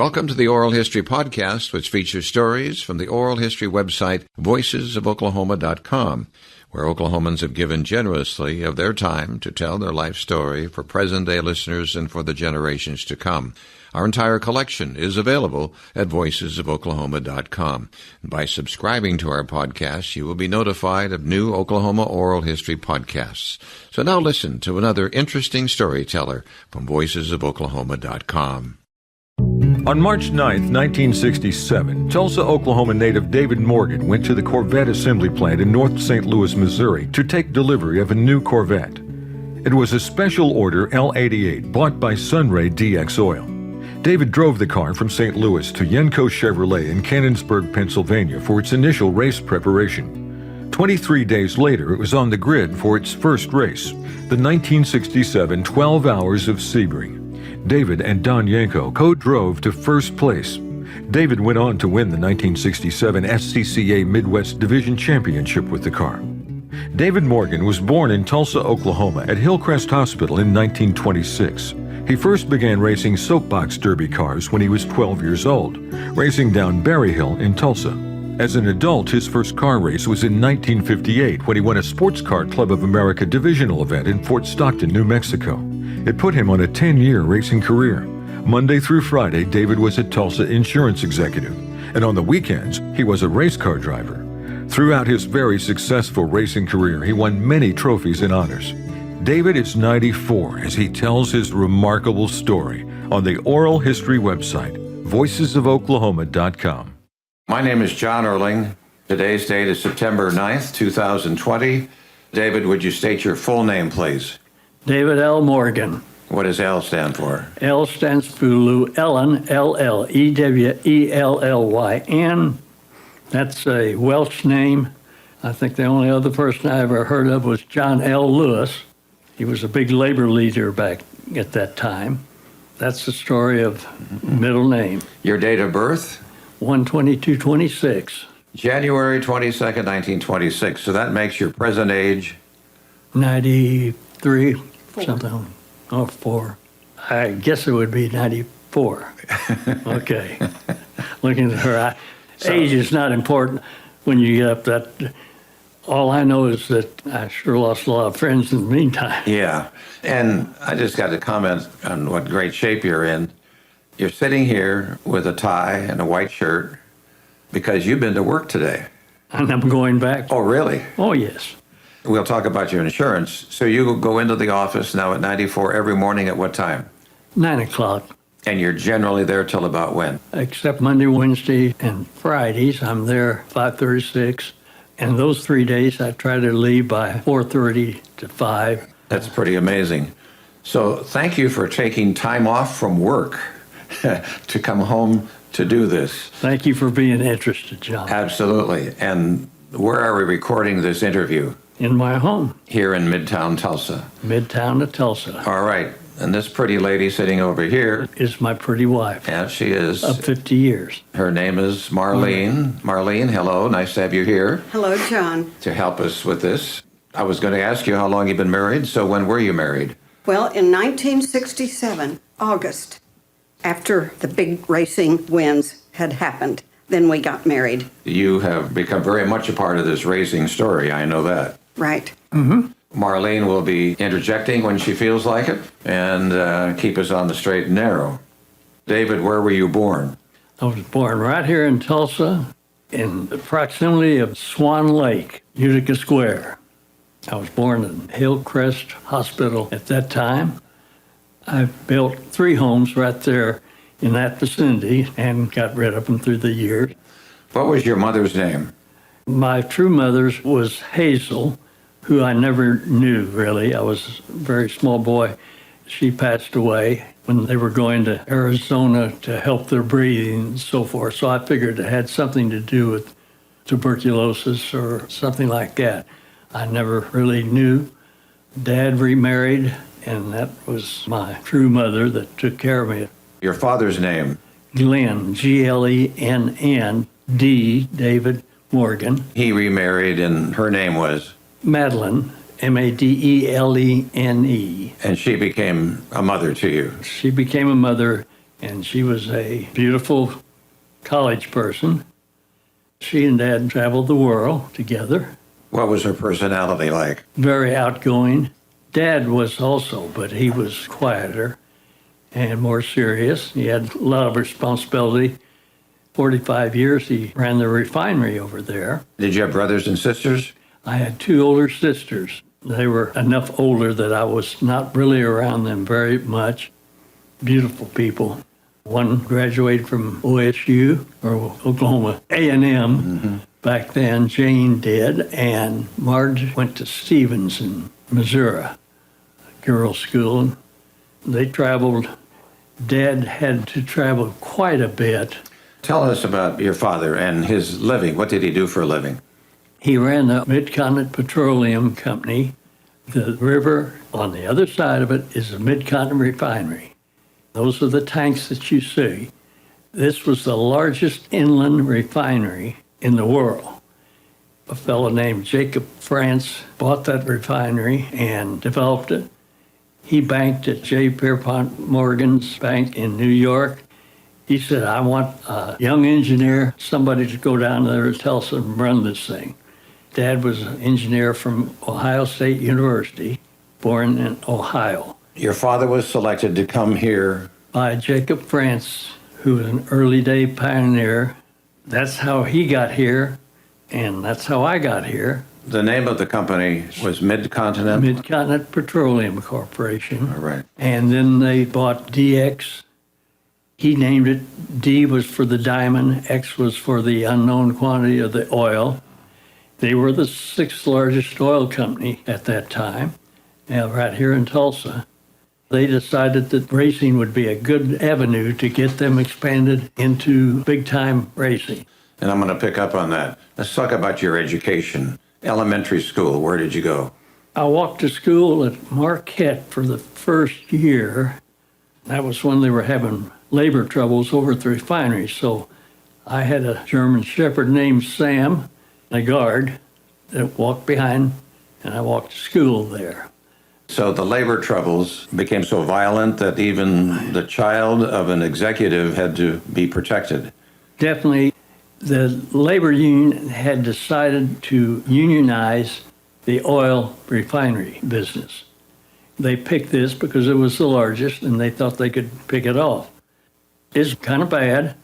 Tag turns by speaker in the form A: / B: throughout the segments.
A: Welcome to the Oral History Podcast, which features stories from the oral history website voicesofoklahoma.com, where Oklahomans have given generously of their time to tell their life story for present-day listeners and for the generations to come. Our entire collection is available at voicesofoklahoma.com. By subscribing to our podcast, you will be notified of new Oklahoma oral history podcasts. So now listen to another interesting storyteller from voicesofoklahoma.com.
B: On March 9, 1967, Tulsa, Oklahoma native David Morgan went to the Corvette assembly plant in North St. Louis, Missouri to take delivery of a new Corvette. It was a special order L88 bought by Sunray DX Oil. David drove the car from St. Louis to Yenko Chevrolet in Canonsburg, Pennsylvania for its initial race preparation. 23 days later, it was on the grid for its first race, the 1967 12 Hours of Sebring. David and Don Yenko co-drove to first place. David went on to win the 1967 SCCA Midwest Division Championship with the car. David Morgan was born in Tulsa, Oklahoma at Hillcrest Hospital in 1926. He first began racing soapbox derby cars when he was 12 years old, racing down Berry Hill in Tulsa. As an adult, his first car race was in 1958 when he won a Sports Car Club of America divisional event in Fort Stockton, New Mexico. It put him on a 10-year racing career. Monday through Friday, David was a Tulsa insurance executive, and on the weekends, he was a race car driver. Throughout his very successful racing career, he won many trophies and honors. David is 94 as he tells his remarkable story on the oral history website, voicesofoklahoma.com.
A: My name is John Erling. Today's date is September 9th, 2020. David, would you state your full name, please?
C: David L. Morgan.
A: What does L stand for?
C: L stands for Ellen, L-L-E-W-E-L-L-Y-N. That's a Welsh name. I think the only other person I ever heard of was John L. Lewis. He was a big labor leader back at that time. That's the story of middle name.
A: Your date of birth?
C: 1/22/26.
A: January 22nd, 1926. So that makes your present age?
C: 93, something. Oh, 4. I guess it would be 94. Okay. Looking at her, age is not important when you get up that. All I know is that I sure lost a lot of friends in the meantime.
A: Yeah. And I just got to comment on what great shape you're in. You're sitting here with a tie and a white shirt because you've been to work today.
C: And I'm going back.
A: Oh, really?
C: Oh, yes.
A: We'll talk about your insurance. So you go into the office now at 94 every morning at what time?
C: 9 o'clock.
A: And you're generally there till about when?
C: Except Monday, Wednesday, and Fridays. I'm there 5:36. And those 3 days, I try to leave by 4:30 to 5.
A: That's pretty amazing. So thank you for taking time off from work to come home to do this.
C: Thank you for being interested, John.
A: Absolutely. And where are we recording this interview?
C: In my home.
A: Here in Midtown Tulsa.
C: Midtown of Tulsa.
A: All right. And this pretty lady sitting over here
C: is my pretty wife.
A: Yeah, she is.
C: Of 50 years.
A: Her name is Marlene. Marlene, hello. Nice to have you here.
D: Hello, John.
A: To help us with this. I was going to ask you how long you've been married. So when were you married?
D: Well, in 1967, August, after the big racing wins had happened, then we got married.
A: You have become very much a part of this racing story. I know that.
D: Right.
C: Mm-hmm.
A: Marlene will be interjecting when she feels like it and keep us on the straight and narrow. David, where were you born?
C: I was born right here in Tulsa in the proximity of Swan Lake, Utica Square. I was born in Hillcrest Hospital at that time. I built 3 homes right there in that vicinity and got rid of them through the years.
A: What was your mother's name?
C: My true mother's was Hazel, who I never knew, really. I was a very small boy. She passed away when they were going to Arizona to help their breathing and so forth. So I figured it had something to do with tuberculosis or something like that. I never really knew. Dad remarried, and that was my true mother that took care of me.
A: Your father's name?
C: Glenn, Glenn, D, David Morgan.
A: He remarried, and her name was?
C: Madeline, Madelene.
A: And she became a mother to you?
C: She became a mother and she was a beautiful college person. She and Dad traveled the world together.
A: What was her personality like?
C: Very outgoing. Dad was also, but he was quieter and more serious. He had a lot of responsibility. 45 years he ran the refinery over there.
A: Did you have brothers and sisters?
C: I had two older sisters. They were enough older that I was not really around them very much. Beautiful people. One graduated from OSU, or Oklahoma A&M back then. Jane did, and Marge went to Stevens in Missouri, a girls' school. They traveled. Dad had to travel quite a bit.
A: Tell us about your father and his living. What did he do for a living?
C: He ran the Mid-Continent Petroleum Company. The river on the other side of it is the Mid-Continent Refinery. Those are the tanks that you see. This was the largest inland refinery in the world. A fellow named Jacob France bought that refinery and developed it. He banked at J. Pierpont Morgan's bank in New York. He said, I want a young engineer, somebody to go down there to Tulsa and run this thing. Dad was an engineer from Ohio State University, born in Ohio.
A: Your father was selected to come here.
C: By Jacob France, who was an early day pioneer. That's how he got here, and that's how I got here.
A: The name of the company was Mid-Continent?
C: Mid-Continent Petroleum Corporation.
A: All right.
C: And then they bought DX. He named it. D was for the diamond, X was for the unknown quantity of the oil. They were the sixth largest oil company at that time, right here in Tulsa. They decided that racing would be a good avenue to get them expanded into big-time racing.
A: And I'm going to pick up on that. Let's talk about your education. Elementary school, where did you go?
C: I walked to school at Marquette for the first year. That was when they were having labor troubles over at the refinery. So I had a German Shepherd named Sam, a guard, that walked behind, and I walked to school there.
A: So the labor troubles became so violent that even the child of an executive had to be protected.
C: Definitely. The labor union had decided to unionize the oil refinery business. They picked this because it was the largest and they thought they could pick it off. It's kind of bad.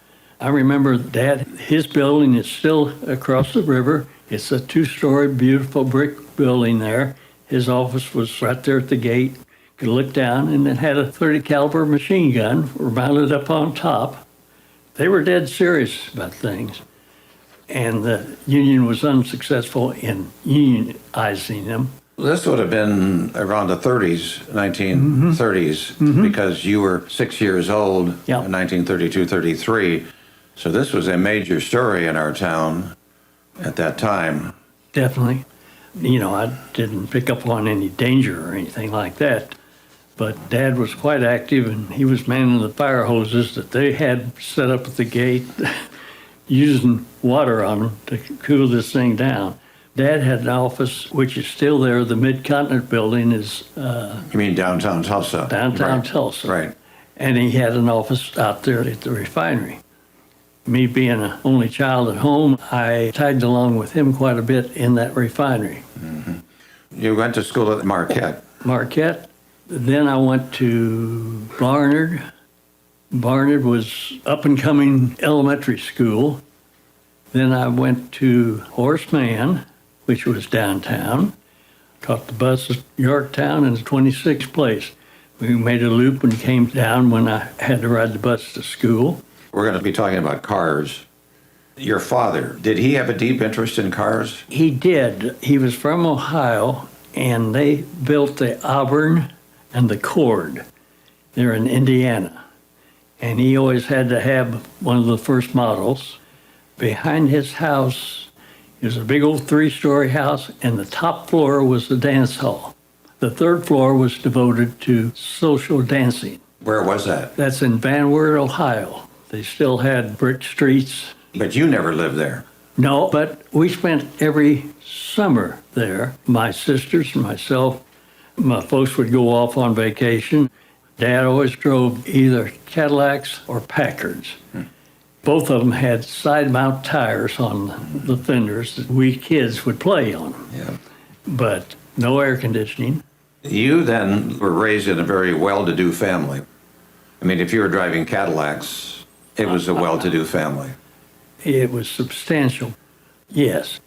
C: I remember Dad, his building is still across the river. It's a two-story, beautiful brick building there. His office was right there at the gate. Could look down, and it had a .30 caliber machine gun mounted up on top. They were dead serious about things. And the union was unsuccessful in unionizing them.
A: This would have been around the 30s, 1930s, because you were 6 years old in 1932, 33. So this was a major story in our town at that time.
C: Definitely. You know, I didn't pick up on any danger or anything like that. But Dad was quite active, and he was manning the fire hoses that they had set up at the gate, using water on them to cool this thing down. Dad had an office, which is still there. The Mid-Continent building is...
A: You mean downtown Tulsa?
C: Downtown
A: Right.
C: Tulsa.
A: Right.
C: And he had an office out there at the refinery. Me being an only child at home, I tagged along with him quite a bit in that refinery.
A: You went to school at Marquette.
C: Marquette. Then I went to Barnard. Barnard was up-and-coming elementary school. Then I went to Horace Mann, which was downtown. Caught the bus at Yorktown in the 26th place. We made a loop and came down when I had to ride the bus to school.
A: We're going to be talking about cars. Your father, did he have a deep interest in cars?
C: He did. He was from Ohio, and they built the Auburn and the Cord. They're in Indiana. And he always had to have one of the first models. Behind his house, it was a big old three-story house, and the top floor was the dance hall. The third floor was devoted to social dancing.
A: Where was that?
C: That's in Van Wert, Ohio. They still had brick streets.
A: But you never lived there.
C: No, but we spent every summer there. My sisters and myself, my folks would go off on vacation. Dad always drove either Cadillacs or Packards. Both of them had side mount tires on the fenders that we kids would play on them.
A: Yeah.
C: But no air conditioning.
A: You then were raised in a very well-to-do family. I mean, if you were driving Cadillacs, it was a well-to-do family.
C: It was substantial, yes.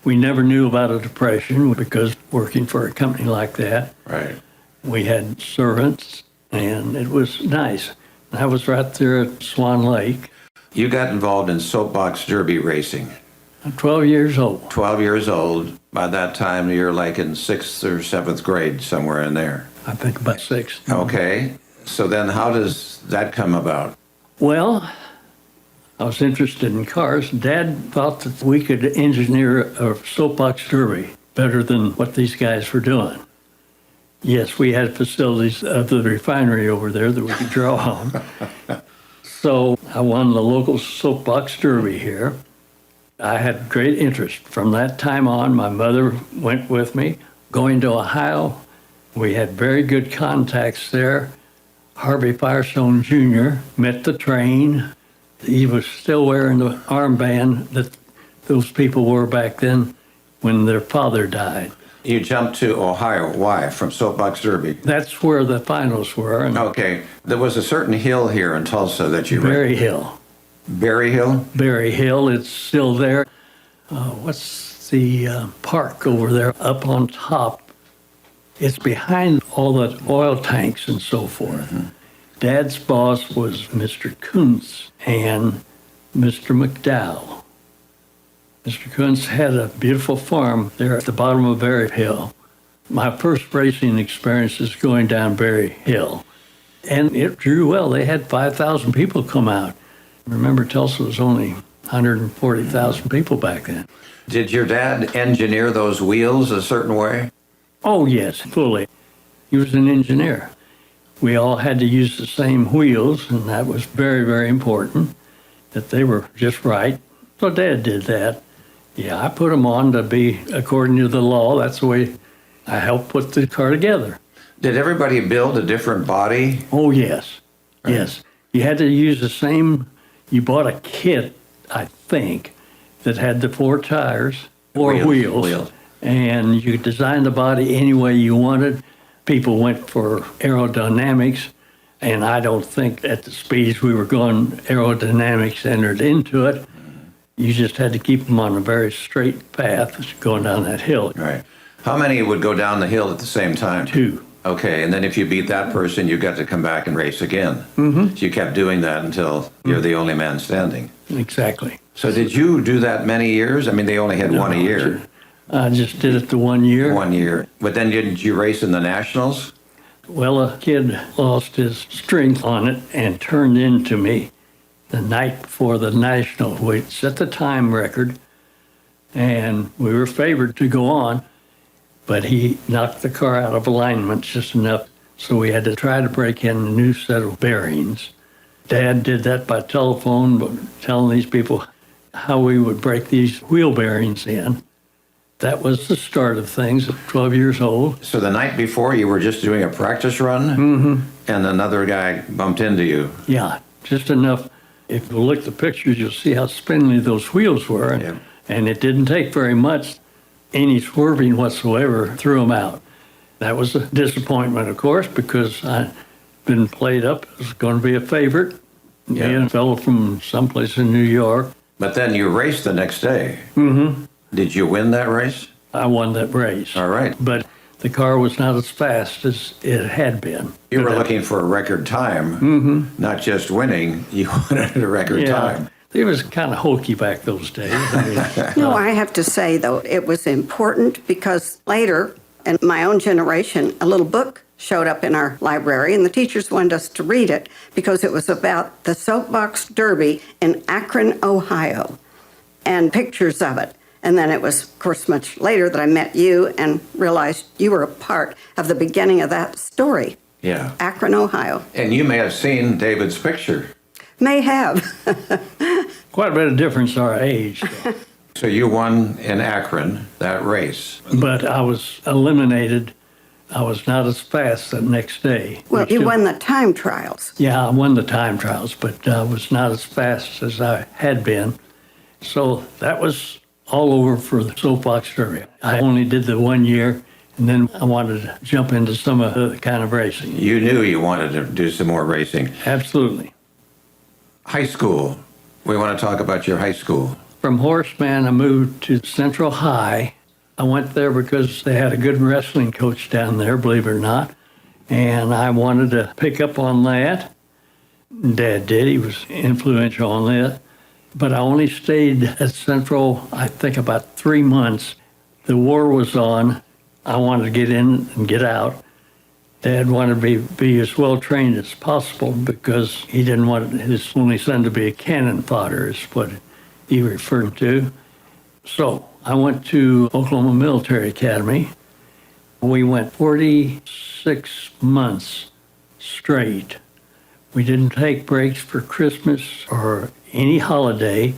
C: We never knew about a depression because working for a company like that,
A: Right.
C: we had servants, and it was nice. I was right there at Swan Lake.
A: You got involved in soapbox derby racing.
C: I'm 12 years old.
A: 12 years old. By that time, you're like in 6th or 7th grade, somewhere in there.
C: I think about 6.
A: Okay. So then how does that come about?
C: Well, I was interested in cars. Dad thought that we could engineer a soapbox derby better than what these guys were doing. Yes, we had facilities of the refinery over there that we could draw on. So I won the local soapbox derby here. I had great interest. From that time on, my mother went with me. Going to Ohio, we had very good contacts there. Harvey Firestone Jr. met the train. He was still wearing the armband that those people wore back then when their father died.
A: You jumped to Ohio. Why? From soapbox derby?
C: That's where the finals were. And
A: Okay. There was a certain hill here in Tulsa that you
C: Berry Hill.
A: Berry Hill?
C: Berry Hill, it's still there. What's the park over there up on top? It's behind all the oil tanks and so forth. Mm-hmm. Dad's boss was Mr. Kuntz and Mr. McDowell. Mr. Kuntz had a beautiful farm there at the bottom of Berry Hill. My first racing experience is going down Berry Hill. And it drew well. They had 5,000 people come out. Remember, Tulsa was only 140,000 people back then.
A: Did your dad engineer those wheels a certain way?
C: Oh, yes, fully. He was an engineer. We all had to use the same wheels, and that was very, very important, that they were just right. So Dad did that. Yeah, I put them on to be according to the law. That's the way I helped put the car together.
A: Did everybody build a different body?
C: Oh, yes.
A: Right.
C: Yes. You had to use the same. You bought a kit, I think, that had the 4 tires, 4 wheels, and you could design the body any way you wanted. People went for aerodynamics, and I don't think at the speeds we were going, aerodynamics entered into it. You just had to keep them on a very straight path going down that hill.
A: Right. How many would go down the hill at the same time?
C: 2.
A: Okay, and then if you beat that person, you got to come back and race again.
C: Mm-hmm.
A: So you kept doing that until you're the only man standing.
C: Exactly.
A: So did you do that many years? I mean, they only had one a year.
C: I just did it the 1 year.
A: 1 year. But then didn't you race in the Nationals?
C: Well, a kid lost his strength on it and turned into me the night before the National. We set the time record, and we were favored to go on, but he knocked the car out of alignment just enough, so we had to try to break in a new set of bearings. Dad did that by telephone, telling these people how we would break these wheel bearings in. That was the start of things at 12 years old.
A: So the night before, you were just doing a practice run, and another guy bumped into you.
C: Yeah, just enough. If you look at the pictures, you'll see how spindly those wheels were.
A: Yeah.
C: And it didn't take very much. Any swerving whatsoever threw them out. That was a disappointment, of course, because I'd been played up as going to be a favorite.
A: Yeah.
C: A fellow from someplace in New York.
A: But then you raced the next day.
C: Mm-hmm.
A: Did you win that race?
C: I won that race.
A: All right.
C: But the car was not as fast as it had been.
A: You were looking for a record time, not just winning. You wanted a record time.
C: It was kind of hokey back those days. I mean,
D: I have to say, though, it was important because later, in my own generation, a little book showed up in our library, and the teachers wanted us to read it because it was about the soapbox derby in Akron, Ohio, and pictures of it. And then it was, of course, much later that I met you and realized you were a part of the beginning of that story.
A: Yeah.
D: Akron, Ohio.
A: And you may have seen David's picture.
D: May have.
C: quite a bit of difference our age.
A: So you won in Akron, that race.
C: But I was eliminated I was not as fast the next day.
D: Well, you won the time trials.
C: Yeah, I won the time trials, but I was not as fast as I had been. So that was all over for the soapbox derby. I only did the 1 year, and then I wanted to jump into some other kind of racing.
A: You knew you wanted to do some more racing.
C: Absolutely.
A: High school. We want to talk about your high school.
C: From Horseman, I moved to Central High. I went there because they had a good wrestling coach down there, believe it or not, and I wanted to pick up on that. Dad did. He was influential on that. But I only stayed at Central, I think, about 3 months. The war was on. I wanted to get in and get out. Dad wanted me to be as well trained as possible because he didn't want his only son to be a cannon fodder, is what he referred to. So I went to Oklahoma Military Academy. We went 46 months straight. We didn't take breaks for Christmas or any holiday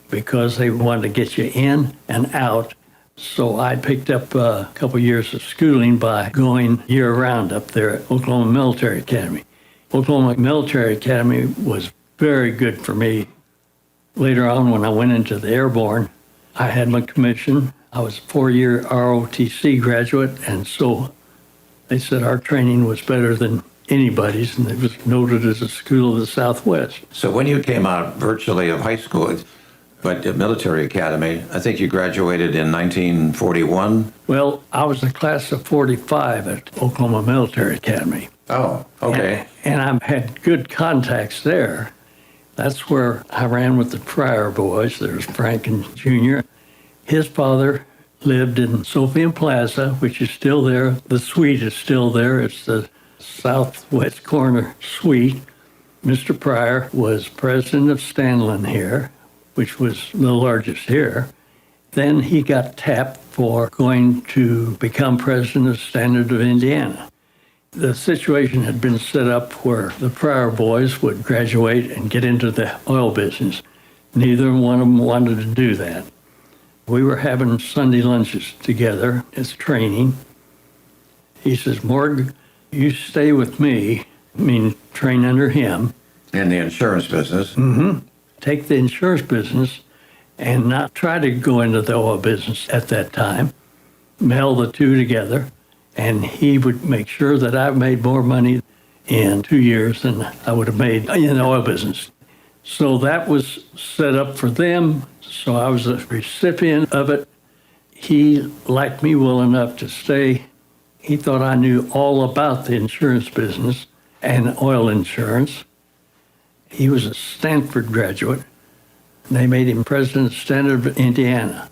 C: because they wanted to get you in and out. So I picked up a couple years of schooling by going year-round up there at Oklahoma Military Academy. Oklahoma Military Academy was very good for me. Later on, when I went into the Airborne, I had my commission. I was a 4-year ROTC graduate, and so they said our training was better than anybody's, and it was noted as a school of the Southwest.
A: So when you came out virtually of high school, but at military academy, I think you graduated in 1941?
C: Well, I was a class of 45 at Oklahoma Military Academy.
A: Oh, okay.
C: And I had good contacts there. That's where I ran with the Pryor boys. There's Frank and Jr. His father lived in Sophia Plaza, which is still there. The suite is still there. It's the southwest corner suite. Mr. Pryor was president of Stanlin here, which was the largest here. Then he got tapped for going to become president of Standard of Indiana. The situation had been set up where the Pryor boys would graduate and get into the oil business. Neither one of them wanted to do that. We were having Sunday lunches together as training. He says, Morg, you stay with me, I mean, train under him.
A: In the insurance business?
C: Mm-hmm. Take the insurance business and not try to go into the oil business at that time. Meld the two together. And he would make sure that I made more money in 2 years than I would have made in the oil business. So that was set up for them. So I was a recipient of it. He liked me well enough to stay. He thought I knew all about the insurance business and oil insurance. He was a Stanford graduate. They made him president of Standard of Indiana.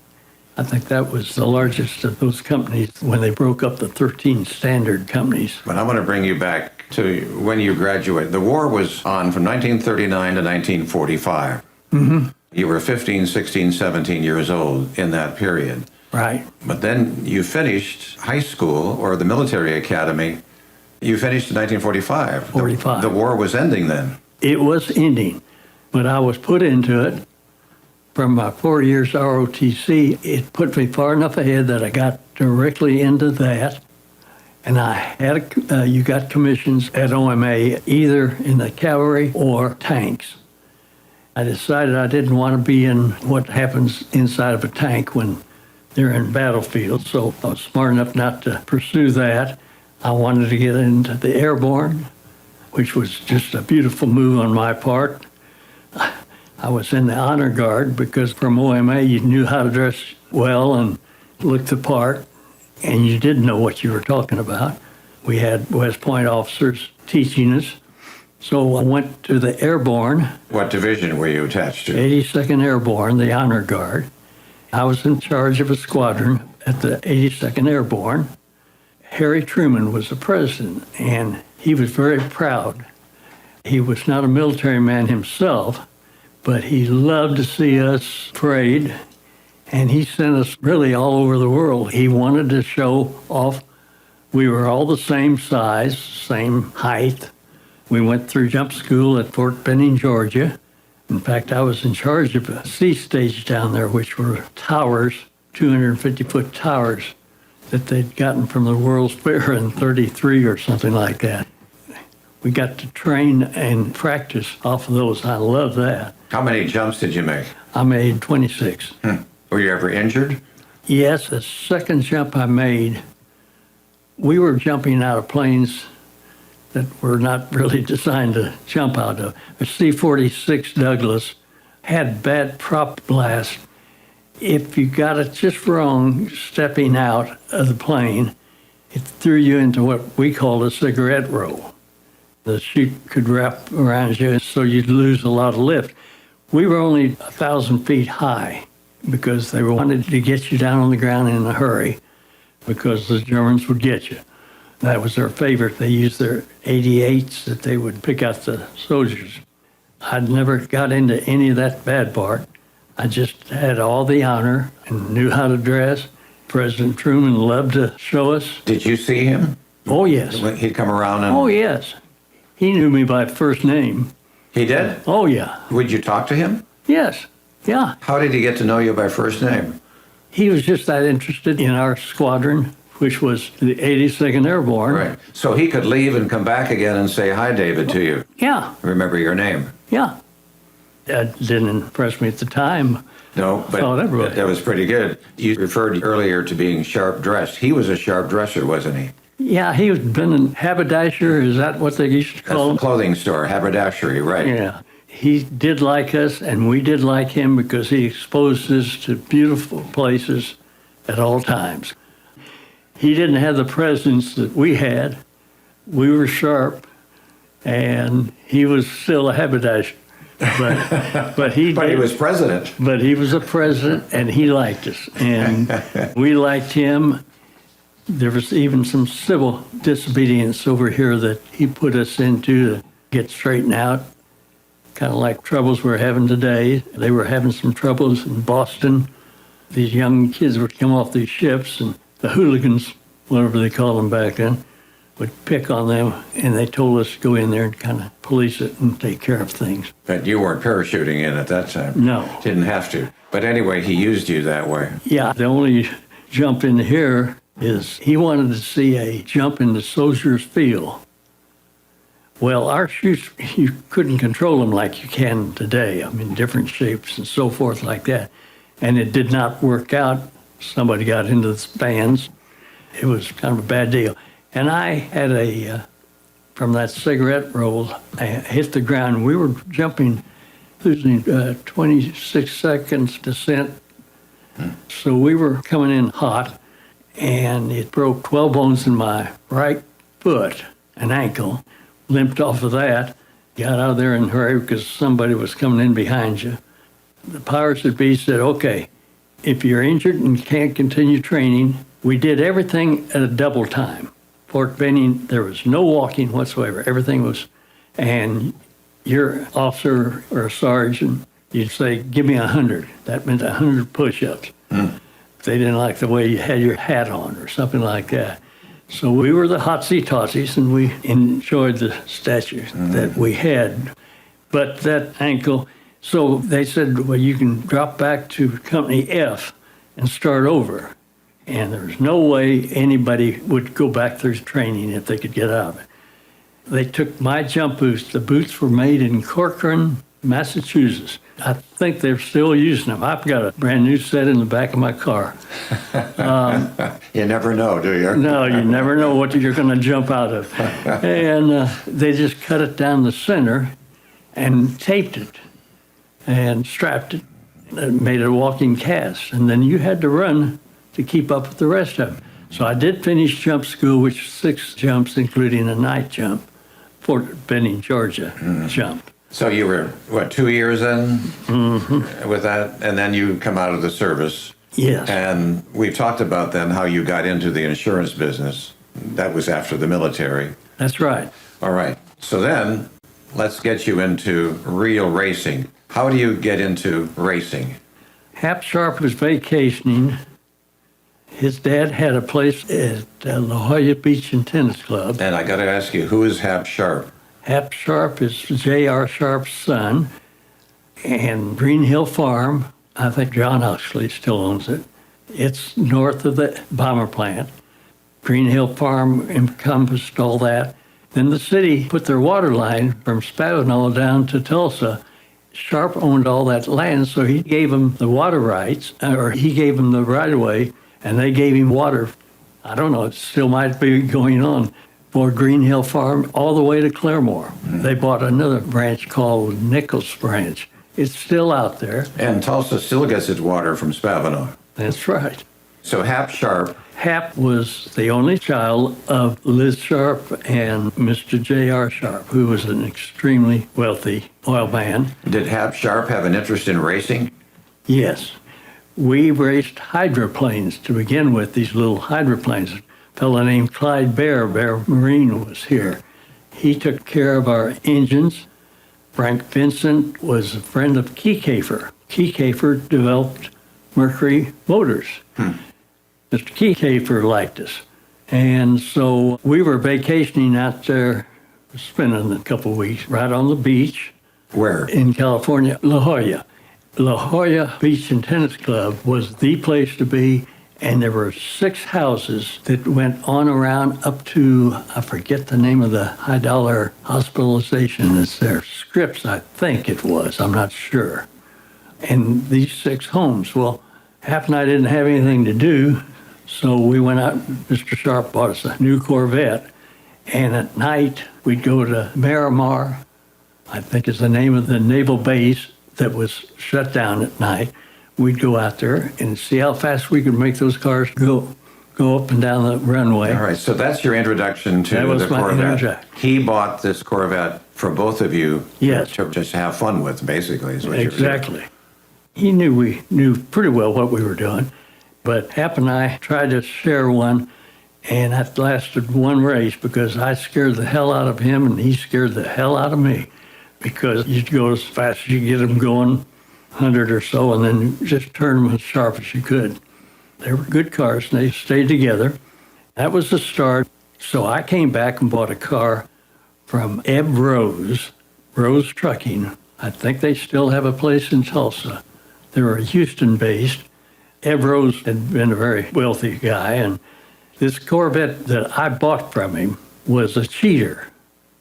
C: I think that was the largest of those companies when they broke up the 13 standard companies.
A: But I want to bring you back to when you graduated. The war was on from 1939 to 1945.
C: Mm-hmm.
A: You were 15, 16, 17 years old in that period.
C: Right.
A: But then you finished high school or the military academy. You finished in 1945.
C: 45.
A: The war was ending then.
C: It was ending, but I was put into it. From my 4 years ROTC, it put me far enough ahead that I got directly into that. And I had you got commissions at OMA either in the cavalry or tanks. I decided I didn't want to be in what happens inside of a tank when they're in battlefield, so I was smart enough not to pursue that. I wanted to get into the Airborne, which was just a beautiful move on my part. I was in the honor guard because from OMA you knew how to dress well and look the part, and you did know what you were talking about. We had West Point officers teaching us. So I went to the Airborne.
A: What division were you attached to?
C: 82nd Airborne, the honor guard. I was in charge of a squadron at the 82nd Airborne. Harry Truman was the president, and he was very proud. He was not a military man himself, but he loved to see us parade, and he sent us really all over the world. He wanted to show off we were all the same size, same height. We went through jump school at Fort Benning, Georgia. In fact, I was in charge of a sea stage down there, which were towers, 250-foot towers that they'd gotten from the World's Fair in 33 or something like that. We got to train and practice off of those. I love that.
A: How many jumps did you make?
C: I made 26.
A: Were you ever injured?
C: Yes, the second jump I made, we were jumping out of planes that were not really designed to jump out of. A C-46 Douglas had bad prop blast. If you got it just wrong stepping out of the plane, it threw you into what we call a cigarette roll. The chute could wrap around you, so you'd lose a lot of lift. We were only 1,000 feet high because they wanted to get you down on the ground in a hurry because the Germans would get you. That was their favorite. They used their 88s that they would pick out the soldiers. I'd never got into any of that bad part. I just had all the honor and knew how to dress. President Truman loved to show us.
A: Did you see him?
C: Oh, yes.
A: He'd come around and...
C: Oh, yes. He knew me by first name.
A: He did?
C: Oh, yeah.
A: Would you talk to him?
C: Yes. Yeah.
A: How did he get to know you by first name?
C: He was just that interested in our squadron, which was the 82nd Airborne.
A: Right. So he could leave and come back again and say, "Hi, David," to you.
C: Yeah.
A: Remember your name.
C: Yeah. That didn't impress me at the time.
A: No, but
C: Thought everybody.
A: that was pretty good. You referred earlier to being sharp dressed. He was a sharp dresser, wasn't he?
C: Yeah, he had been in haberdasher. Is that what they used to
A: That's
C: call
A: the
C: him?
A: clothing store, haberdashery, right?
C: Yeah. He did like us, and we did like him because he exposed us to beautiful places at all times. He didn't have the presence that we had. We were sharp, and he was still a haberdasher. But he
A: But he was president.
C: But he was a president, and he liked us, and we liked him. There was even some civil disobedience over here that he put us into to get straightened out, kind of like troubles we're having today. They were having some troubles in Boston. These young kids would come off these ships, and the hooligans, whatever they called them back then, would pick on them, and they told us to go in there and kind of police it and take care of things.
A: But you weren't parachuting in at that time.
C: No.
A: Didn't have to. But anyway, he used you that way.
C: Yeah, the only jump in here is he wanted to see a jump in the Soldier's Field. Well, our chutes, you couldn't control them like you can today. I mean, different shapes and so forth like that. And it did not work out. Somebody got into the spans. It was kind of a bad deal. And I had from that cigarette roll, I hit the ground. We were jumping, losing 26 seconds descent. So we were coming in hot, and it broke 12 bones in my right foot, an ankle. Limped off of that, got out of there in a hurry because somebody was coming in behind you. The powers that be said, okay, if you're injured and can't continue training, we did everything at a double time. Fort Benning, there was no walking whatsoever. Everything was, and your officer or sergeant, you'd say, give me 100. That meant 100 push-ups. They didn't like the way you had your hat on or something like that. So we were the hotsy-totsies, and we enjoyed the stature that we had. But that ankle, so they said, well, you can drop back to Company F and start over. And there was no way anybody would go back through training if they could get out of it. They took my jump boots. The boots were made in Corcoran, Massachusetts. I think they're still using them. I've got a brand new set in the back of my car.
A: You never know, do you?
C: No, you never know what you're going to jump out of. And they just cut it down the center and taped it and strapped it. It made it a walking cast. And then you had to run to keep up with the rest of them. So I did finish jump school, which was 6 jumps, including a night jump, Fort Benning, Georgia jump.
A: So you were, 2 years in with that? And then you come out of the service.
C: Yes.
A: And we've talked about then how you got into the insurance business. That was after the military.
C: That's right.
A: All right. So then let's get you into real racing. How do you get into racing?
C: Hap Sharp was vacationing. His dad had a place at La Jolla Beach and Tennis Club.
A: And I got to ask you, who is Hap Sharp?
C: Hap Sharp is J.R. Sharp's son. And Green Hill Farm, I think John Huxley still owns it. It's north of the bomber plant. Green Hill Farm encompassed all that. Then the city put their water line from Spavinaw down to Tulsa. Sharp owned all that land, so he gave them the water rights, or he gave them the right-of-way, and they gave him water. I don't know, it still might be going on, for Green Hill Farm all the way to Claremore. They bought another branch called Nichols Branch. It's still out there.
A: And Tulsa still gets its water from Spavinaw.
C: That's right.
A: So Hap Sharp.
C: Hap was the only child of Liz Sharp and Mr. J.R. Sharp, who was an extremely wealthy oil man.
A: Did Hap Sharp have an interest in racing?
C: Yes. We raced hydroplanes to begin with, these little hydroplanes. A fellow named Clyde Bear Marine was here. He took care of our engines. Frank Vincent was a friend of Keycafer. Keycafer developed Mercury motors. Mr. Keycafer liked us. And so we were vacationing out there, spending a couple of weeks right on the beach.
A: Where?
C: In California, La Jolla. La Jolla Beach and Tennis Club was the place to be, and there were 6 houses that went on around up to, I forget the name of the high-dollar hospitalization. It's their Scripps, I think it was. I'm not sure. And these 6 homes. Well, Hap and I didn't have anything to do, so we went out. Mr. Sharp bought us a new Corvette, and at night we'd go to Miramar, I think is the name of the naval base that was shut down at night. We'd go out there and see how fast we could make those cars go up and down the runway.
A: All right, so that's your introduction to the Corvette. He bought this Corvette for both of you.
C: Yes.
A: To just have fun with, basically, is what you're saying.
C: Exactly. He knew we knew pretty well what we were doing, but Hap and I tried to share one, and that lasted one race because I scared the hell out of him and he scared the hell out of me, because you'd go as fast as you get them going, 100 or so, and then just turn them as sharp as you could. They were good cars, and they stayed together. That was the start. So I came back and bought a car from Eb Rose Trucking. I think they still have a place in Tulsa. They were Houston-based. Eb Rose had been a very wealthy guy, and this Corvette that I bought from him was a cheater.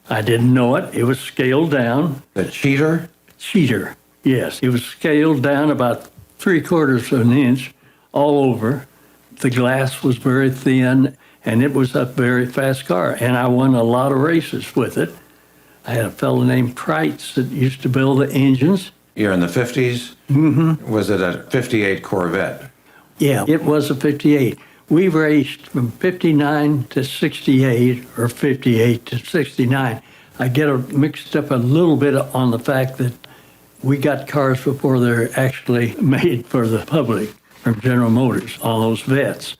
C: I didn't know it. It was scaled down.
A: The cheater?
C: Cheater, yes. It was scaled down about 3/4 of an inch all over. The glass was very thin, and it was a very fast car, and I won a lot of races with it. I had a fellow named Price that used to build the engines.
A: You're in the 50s? Mm-hmm. Was it a 58 Corvette?
C: Yeah, it was a 58. We raced from 59 to 68 or 58 to 69. I get mixed up a little bit on the fact that we got cars before they're actually made for the public from General Motors, all those vets.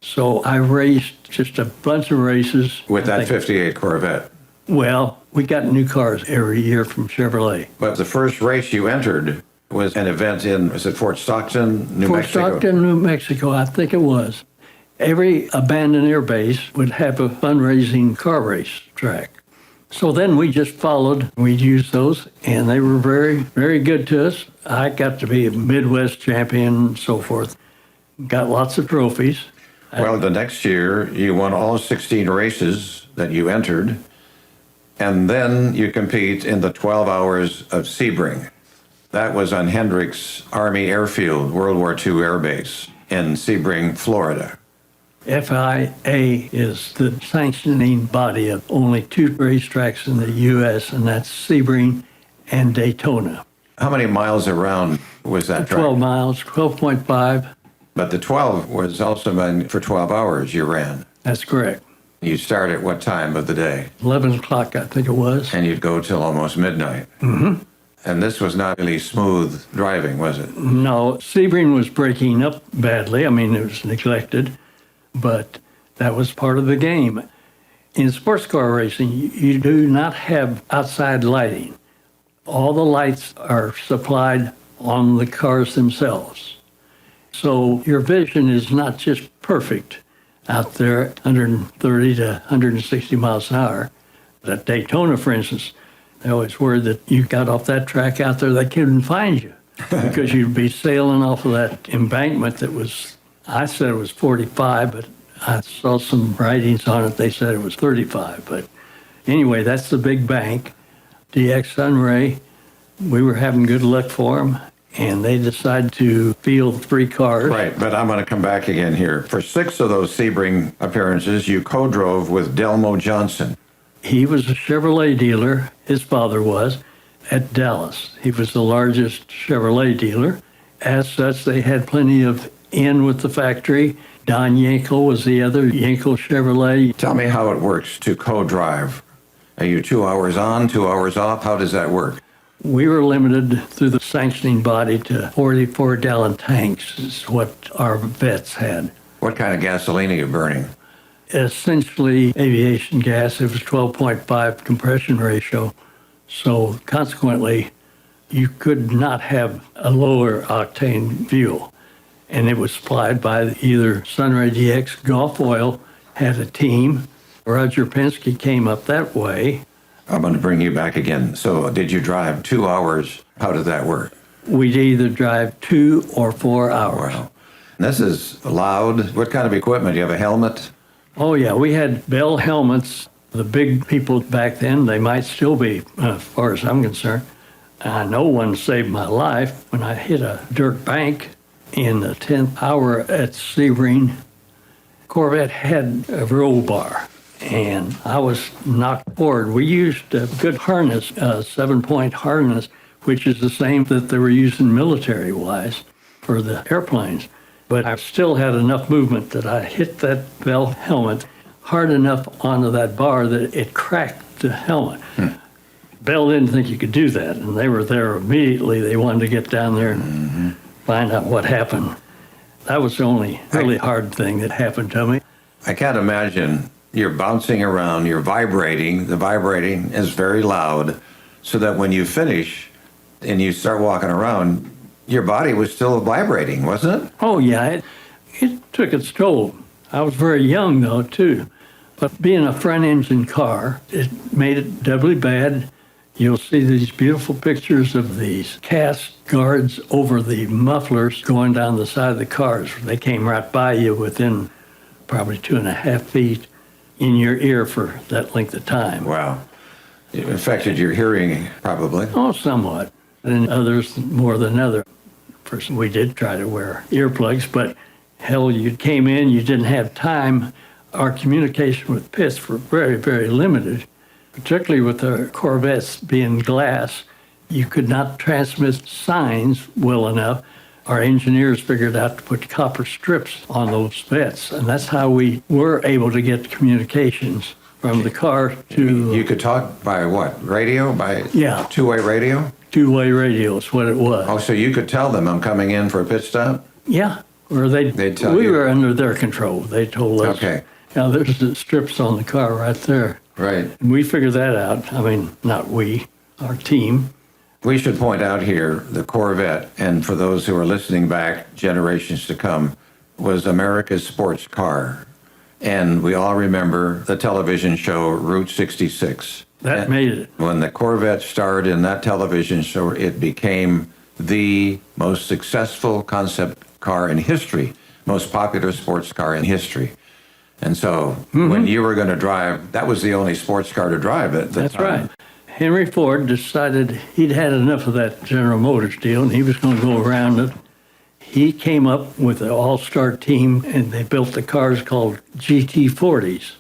C: So I raced just a bunch of races.
A: With that 58 Corvette?
C: Well, we got new cars every year from Chevrolet.
A: But the first race you entered was an event in, was it Fort Stockton, New Mexico?
C: Fort Stockton, New Mexico, I think it was. Every abandoned air base would have a fundraising car race track. So then we just followed. We'd use those, and they were very, very good to us. I got to be a Midwest champion and so forth. Got lots of trophies.
A: Well, the next year, you won all 16 races that you entered, and then you compete in the 12 Hours of Sebring. That was on Hendricks Army Airfield, World War II Air Base in Sebring, Florida.
C: FIA is the sanctioning body of only 2 racetracks in the U.S., and that's Sebring and Daytona.
A: How many miles around was that track?
C: 12 miles, 12.5.
A: But the 12 was also meant for 12 hours you ran.
C: That's correct.
A: You start at what time of the day?
C: 11 o'clock, I think it was.
A: And you'd go till almost midnight. Mm-hmm. And this was not really smooth driving, was it?
C: No, Sebring was breaking up badly. I mean, it was neglected, but that was part of the game. In sports car racing, you do not have outside lighting. All the lights are supplied on the cars themselves. So your vision is not just perfect out there, 130 to 160 miles an hour. At Daytona, for instance, they always worried that you got off that track out there, they couldn't find you because you'd be sailing off of that embankment that was, I said it was 45, but I saw some writings on it. They said it was 35. But anyway, that's the big bank. DX Sunray, we were having good luck for them, and they decided to field 3 cars.
A: Right, but I'm going to come back again here. For 6 of those Sebring appearances, you co-drove with Delmo Johnson.
C: He was a Chevrolet dealer, his father was, at Dallas. He was the largest Chevrolet dealer. As such, they had plenty of in with the factory. Don Yenko was the other, Yenko Chevrolet.
A: Tell me how it works to co-drive. Are you 2 hours on, 2 hours off? How does that work?
C: We were limited through the sanctioning body to 44-gallon tanks is what our vets had.
A: What kind of gasoline are you burning?
C: Essentially aviation gas. It was 12.5 compression ratio. So consequently, you could not have a lower octane fuel. And it was supplied by either Sunray DX Gulf Oil had a team. Roger Penske came up that way.
A: I'm going to bring you back again. So did you drive 2 hours? How did that work?
C: We'd either drive 2 or 4 hours.
A: Wow. This is loud. What kind of equipment? Do you have a helmet?
C: Oh, yeah. We had Bell helmets. The big people back then, they might still be, as far as I'm concerned. I know one saved my life when I hit a dirt bank in the 10th hour at Sebring. Corvette had a roll bar, and I was knocked forward. We used a good harness, a 7-point harness, which is the same that they were using military-wise for the airplanes. But I still had enough movement that I hit that Bell helmet hard enough onto that bar that it cracked the helmet. Bell didn't think you could do that, and they were there immediately. They wanted to get down there and find out what happened. That was the only really hard thing that happened to me.
A: I can't imagine. You're bouncing around, you're vibrating. The vibrating is very loud, so that when you finish and you start walking around, your body was still vibrating, wasn't it?
C: Oh, yeah. It took its toll. I was very young, though, too. But being a front-engine car, it made it doubly bad. You'll see these beautiful pictures of these cast guards over the mufflers going down the side of the cars. They came right by you within probably 2.5 feet in your ear for that length of time.
A: Wow. It affected your hearing, probably.
C: Oh, somewhat. And others more than others. First, we did try to wear earplugs, but hell, you came in, you didn't have time. Our communication with pits were very, very limited, particularly with the Corvettes being glass. You could not transmit signs well enough. Our engineers figured out to put copper strips on those vets, and that's how we were able to get communications from the car to...
A: You could talk by what? Radio? By
C: Yeah.
A: Two-way radio?
C: Two-way radio is what it was.
A: Oh, so you could tell them I'm coming in for a pit stop?
C: Yeah. Or they'd
A: tell
C: we
A: you.
C: were under their control. They told us.
A: Okay.
C: Now, there's the strips on the car right there.
A: Right.
C: And we figured that out. I mean, not we, our team.
A: We should point out here the Corvette, and for those who are listening back, generations to come, was America's sports car. And we all remember the television show Route 66.
C: That made it.
A: When the Corvette starred in that television show, it became the most successful concept car in history, most popular sports car in history. And so when you were going to drive, that was the only sports car to drive at the
C: That's
A: time.
C: right. Henry Ford decided he'd had enough of that General Motors deal, and he was going to go around it. He came up with an all-star team, and they built the cars called GT40s.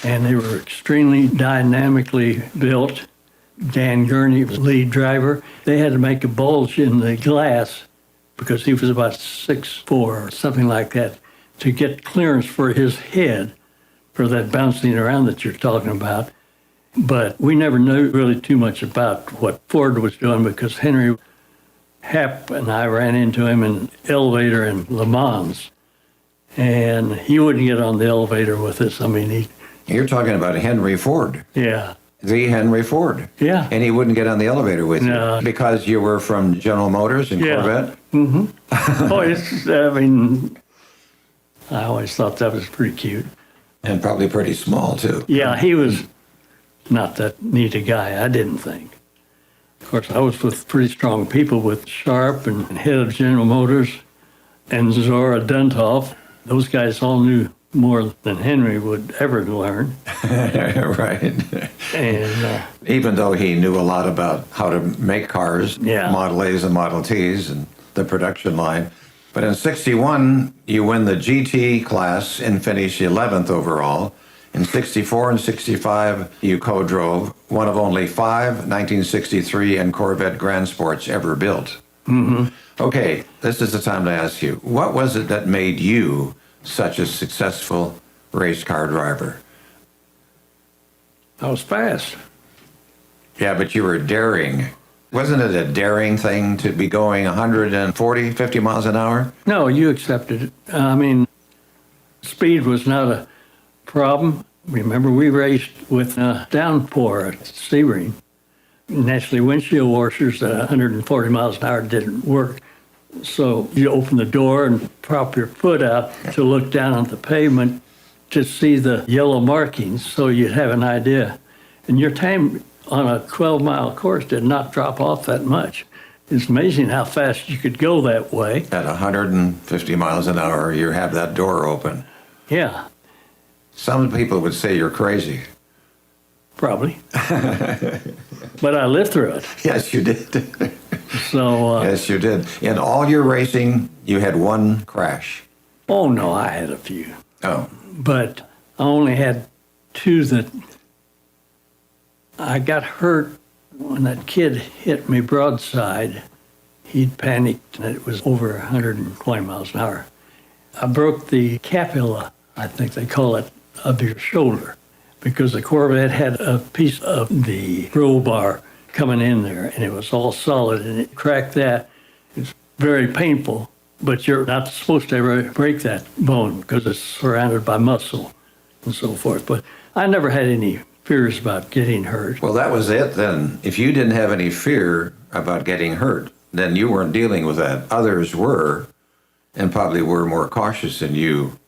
C: And they were extremely dynamically built. Dan Gurney was lead driver. They had to make a bulge in the glass because he was about 6'4", or something like that, to get clearance for his head for that bouncing around that you're talking about. But we never knew really too much about what Ford was doing because Henry Happ and I ran into him in an elevator in Le Mans. And he wouldn't get on the elevator with us. I mean,
A: You're talking about Henry Ford.
C: Yeah.
A: The Henry Ford.
C: Yeah.
A: And he wouldn't get on the elevator with
C: No.
A: you because you were from General Motors and Corvette?
C: Oh, I always thought that was pretty cute.
A: And probably pretty small, too.
C: Yeah, he was not that neat a guy, I didn't think. Of course, I was with pretty strong people with Sharp and head of General Motors and Zora Dunthoff. Those guys all knew more than Henry would ever learn.
A: Right.
C: And
A: Even though he knew a lot about how to make cars,
C: Yeah.
A: Model A's and Model T's and the production line. But in 61, you win the GT class and finish 11th overall. In 64 and 65, you co-drove one of only 5 1963 and Corvette Grand Sports ever built.
C: Mm-hmm.
A: Okay, this is the time to ask you, what was it that made you such a successful race car driver?
C: I was fast.
A: Yeah, but you were daring. Wasn't it a daring thing to be going 140, 50 miles an hour?
C: No, you accepted it. I mean, speed was not a problem. Remember, we raced with a downpour at Sebring. Naturally, windshield washers at 140 miles an hour didn't work. So you open the door and prop your foot out to look down on the pavement to see the yellow markings so you'd have an idea. And your time on a 12-mile course did not drop off that much. It's amazing how fast you could go that way.
A: At 150 miles an hour, you have that door open.
C: Yeah,
A: Some people would say you're crazy.
C: probably. But I lived through it.
A: Yes, you did.
C: So,
A: Yes, you did. In all your racing, you had one crash.
C: oh no, I had a few.
A: Oh,
C: But I only had 2 that I got hurt when that kid hit me broadside. He'd panicked and it was over 120 miles an hour. I broke the capilla, I think they call it, of your shoulder because the Corvette had a piece of the roll bar coming in there and it was all solid and it cracked that. It's very painful, but you're not supposed to ever break that bone because it's surrounded by muscle and so forth. But I never had any fears about getting hurt.
A: well, that was it then. If you didn't have any fear about getting hurt, then you weren't dealing with that. Others were, and probably were more cautious than you.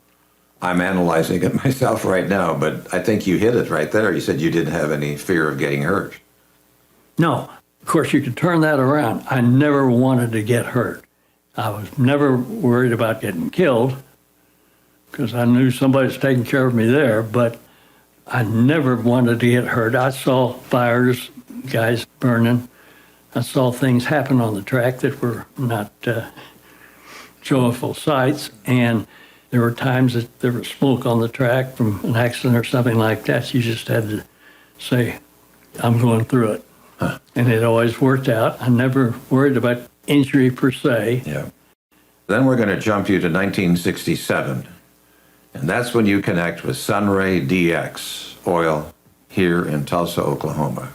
A: I'm analyzing it myself right now, but I think you hit it right there. You said you didn't have any fear of getting hurt.
C: No, of course, you could turn that around. I never wanted to get hurt. I was never worried about getting killed because I knew somebody's taking care of me there, but I never wanted to get hurt. I saw fires, guys burning. I saw things happen on the track that were not joyful sights, and there were times that there was smoke on the track from an accident or something like that. You just had to say, I'm going through it.
A: Huh.
C: And it always worked out. I never worried about injury per se.
A: Yeah. Then we're going to jump you to 1967, and that's when you connect with Sunray DX Oil here in Tulsa, Oklahoma.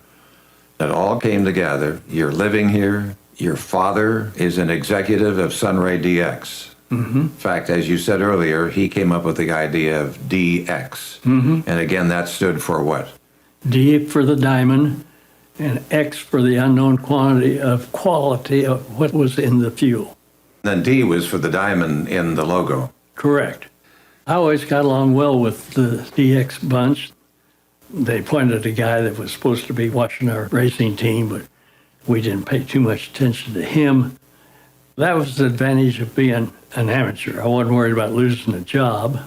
A: It all came together. You're living here. Your father is an executive of Sunray DX.
C: Mm-hmm.
A: In fact, as you said earlier, he came up with the idea of DX.
C: Mm-hmm.
A: And again, that stood for what?
C: D for the diamond, and X for the unknown quality of what was in the fuel.
A: Then D was for the diamond in the logo.
C: Correct. I always got along well with the DX bunch. They appointed a guy that was supposed to be watching our racing team, but we didn't pay too much attention to him. That was the advantage of being an amateur. I wasn't worried about losing a job,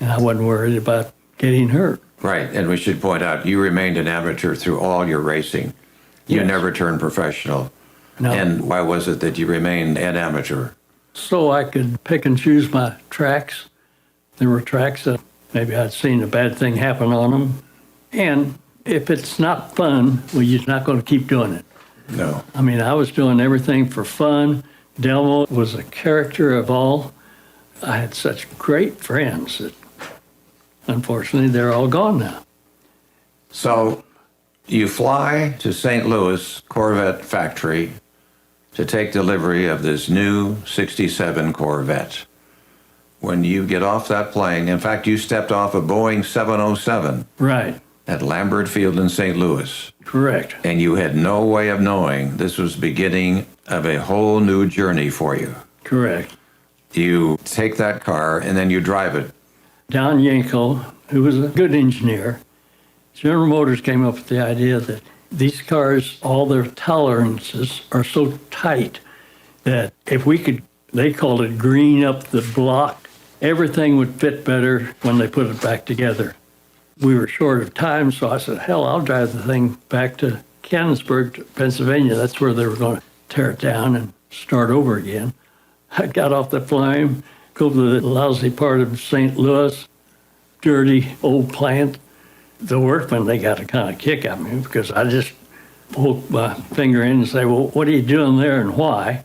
C: and I wasn't worried about getting hurt.
A: Right, and we should point out, you remained an amateur through all your racing. You
C: Yes.
A: never turned professional.
C: No.
A: And why was it that you remained an amateur?
C: So I could pick and choose my tracks. There were tracks that maybe I'd seen a bad thing happen on them. And if it's not fun, well, you're not going to keep doing it.
A: No.
C: I mean, I was doing everything for fun. Delmo was a character of all. I had such great friends that, unfortunately, they're all gone now.
A: So you fly to St. Louis Corvette factory to take delivery of this new 67 Corvette. When you get off that plane, in fact, you stepped off a Boeing 707
C: Right,
A: at Lambert Field in St. Louis,
C: correct.
A: and you had no way of knowing this was the beginning of a whole new journey for you.
C: Correct.
A: You take that car and then you drive it.
C: Don Yenko, who was a good engineer, General Motors came up with the idea that these cars, all their tolerances are so tight that if we could, they called it green up the block Everything would fit better when they put it back together. We were short of time, so I said, hell, I'll drive the thing back to Canonsburg, Pennsylvania. That's where they were going to tear it down and start over again. I got off the plane, go to the lousy part of St. Louis, dirty old plant. The workmen, they got a kind of kick at me because I just poke my finger in and say, well, what are you doing there and why?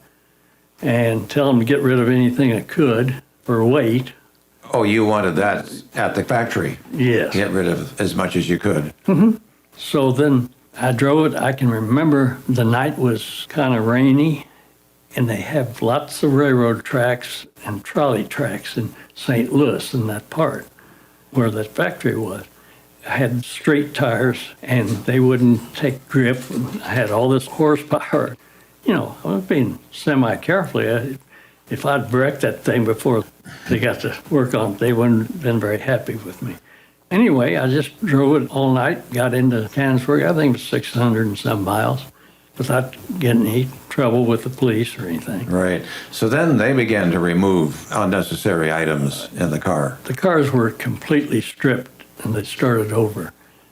C: And tell them to get rid of anything that could for weight.
A: Oh, you wanted that at the factory?
C: Yes.
A: Get rid of as much as you could.
C: Mm-hmm. So then I drove it. I can remember the night was kind of rainy, and they have lots of railroad tracks and trolley tracks in St. Louis in that part where that factory was. I had straight tires, and they wouldn't take grip. I had all this horsepower. You know, I was being semi-carefully. If I'd wrecked that thing before they got to work on it, they wouldn't have been very happy with me. Anyway, I just drove it all night, got into Canonsburg. I think it was 600 and some miles without getting any trouble with the police or anything.
A: Right. So then they began to remove unnecessary items in the car.
C: The cars were completely stripped, and they started over.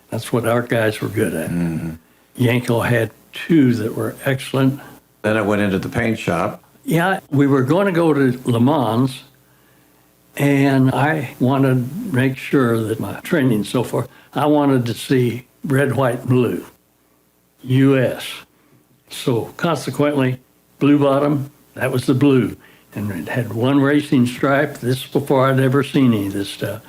C: That's what our guys were good at. Mm-hmm. Yenko had two that were excellent.
A: Then it went into the paint shop.
C: Yeah, we were going to go to Le Mans, and I wanted to make sure that my training and so forth, I wanted to see red, white, blue, U.S. So consequently, blue bottom, that was the blue. And it had one racing stripe. This is before I'd ever seen any of this stuff.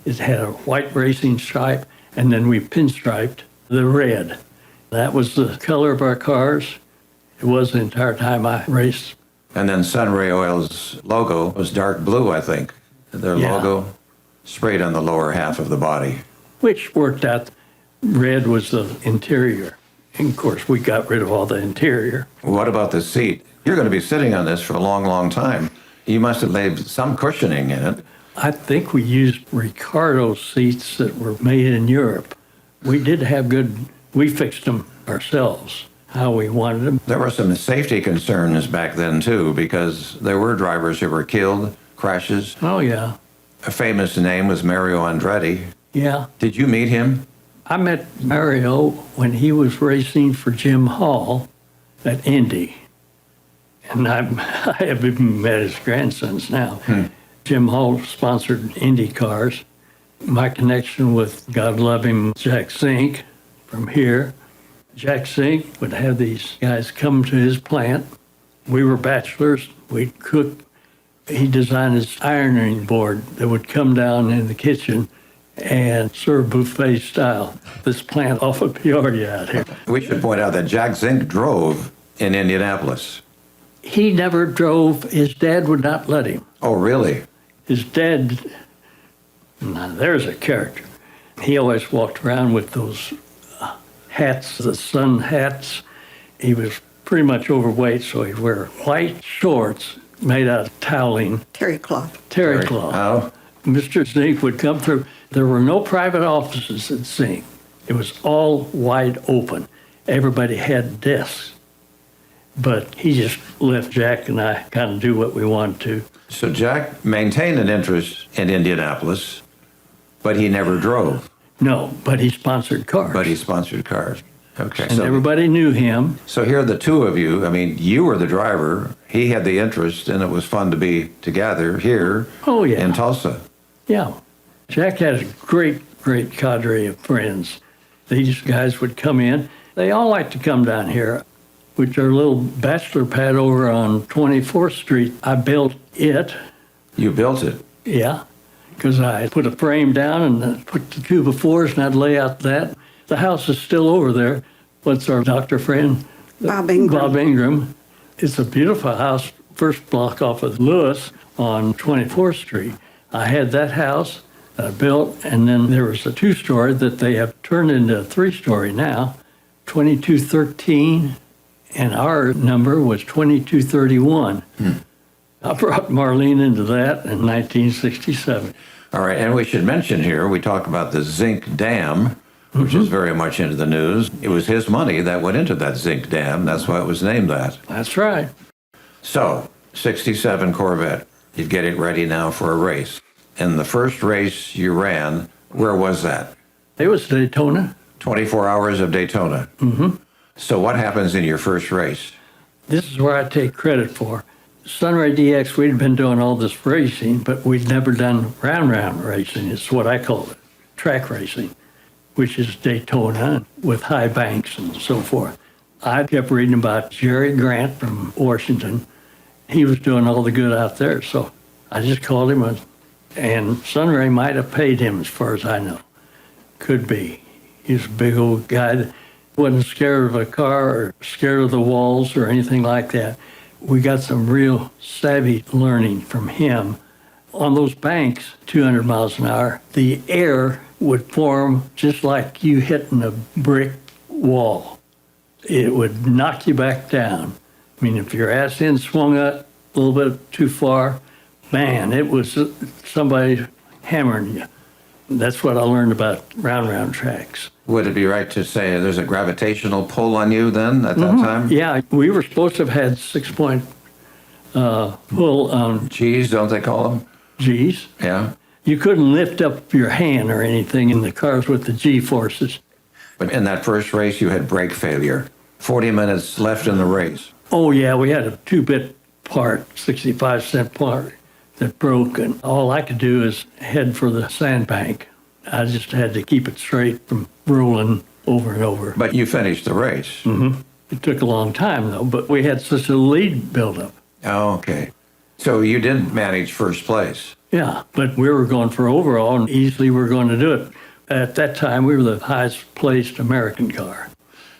C: It had a white racing stripe, and then we pinstriped the red. That was the color of our cars. It was the entire time I raced.
A: And then Sunray Oil's logo was dark blue, I think. Their logo sprayed on the lower half of the body.
C: Which worked out. Red was the interior. And of course, we got rid of all the interior.
A: What about the seat? You're going to be sitting on this for a long, long time. You must have laid some cushioning in it.
C: I think we used Ricardo seats that were made in Europe. We did have we fixed them ourselves, how we wanted them.
A: There were some safety concerns back then, too, because there were drivers who were killed, crashes.
C: Oh, yeah.
A: A famous name was Mario Andretti.
C: Yeah.
A: Did you meet him?
C: I met Mario when he was racing for Jim Hall at Indy. And I have even met his grandsons now. Jim Hall sponsored Indy cars. My connection with, God love him, Jack Zink from here. Jack Zink would have these guys come to his plant. We were bachelors. We'd cook. He designed his ironing board that would come down in the kitchen and serve buffet style. This plant off of Peoria out here.
A: We should point out that Jack Zink drove in Indianapolis.
C: He never drove. His dad would not let him.
A: Oh, really?
C: His dad, now there's a character. He always walked around with those hats, the sun hats. He was pretty much overweight, so he'd wear white shorts made out of toweling.
D: Terry cloth.
C: Terry cloth.
A: Oh.
C: Mr. Zink would come through. There were no private offices at Zink. It was all wide open. Everybody had desks. But he just let Jack and I kind of do what we wanted to.
A: So Jack maintained an interest in Indianapolis, but he never drove.
C: No, but he sponsored cars.
A: But he sponsored cars. Okay.
C: And everybody knew him.
A: So here are the two of you. I mean, you were the driver. He had the interest, and it was fun to be together here in Tulsa.
C: Yeah. Jack had a great cadre of friends. These guys would come in. They all like to come down here, which our little bachelor pad over on 24th Street. I built it.
A: You built it?
C: Yeah, because I put a frame down and put the 2x4s, and I'd lay out that. The house is still over there. What's our doctor friend?
D: Bob Ingram.
C: Bob Ingram. It's a beautiful house, first block off of Lewis on 24th Street. I had that house that I built, and then there was a 2-story that they have turned into a 3-story now, 2213, and our number was 2231. I brought Marlene into that in 1967.
A: All right, and we should mention here, we talk about the Zinc Dam, which is very much into the news. It was his money that went into that Zinc Dam. That's why it was named that.
C: That's right.
A: So, 67 Corvette. You'd get it ready now for a race. And the first race you ran, where was that?
C: It was Daytona.
A: 24 hours of Daytona.
C: Mm-hmm.
A: So what happens in your first race?
C: This is where I take credit for. Sunray DX, we'd been doing all this racing, but we'd never done round racing. It's what I call it, track racing, which is Daytona with high banks and so forth. I kept reading about Jerry Grant from Washington. He was doing all the good out there, so I just called him, and Sunray might have paid him as far as I know. Could be. He's a big old guy that wasn't scared of a car or scared of the walls or anything like that. We got some real savvy learning from him. On those banks, 200 miles an hour, the air would form just like you hitting a brick wall. It would knock you back down. I mean, if your ass end swung up a little bit too far, man, it was somebody hammering you. That's what I learned about round tracks.
A: Would it be right to say there's a gravitational pull on you then at that time?
C: Yeah, we were supposed to have had 6-point pull on
A: G's, don't they call them?
C: G's.
A: Yeah.
C: You couldn't lift up your hand or anything in the cars with the G forces.
A: But in that first race, you had brake failure. 40 minutes left in the race.
C: Oh, yeah, we had a 2-bit part, 65-cent part that broke, and all I could do is head for the sandbank. I just had to keep it straight from rolling over and over.
A: But you finished the race.
C: Mm-hmm. It took a long time, though, but we had such a lead build-up.
A: Oh, okay. So you did manage first place.
C: Yeah, but we were going for overall, and easily we were going to do it. At that time, we were the highest-placed American car.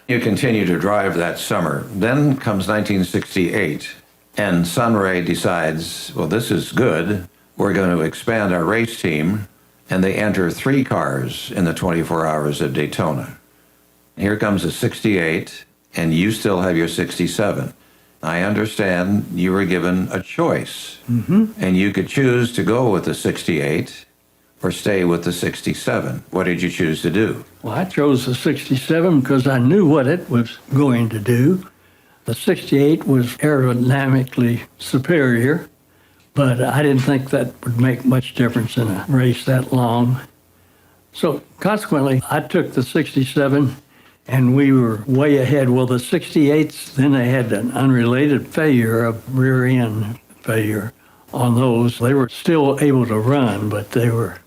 A: You continue to drive that summer. Then comes 1968, and Sunray decides, well, this is good. We're going to expand our race team, and they enter 3 cars in the 24 hours of Daytona. Here comes a 68, and you still have your 67. I understand you were given a choice, and you could choose to go with the 68 or stay with the 67. What did you choose to do?
C: Well, I chose the 67 because I knew what it was going to do. The 68 was aerodynamically superior, but I didn't think that would make much difference in a race that long. So consequently, I took the 67, and we were way ahead. Well, the 68s, then they had an unrelated failure, a rear end failure on those. They were still able to run, but they were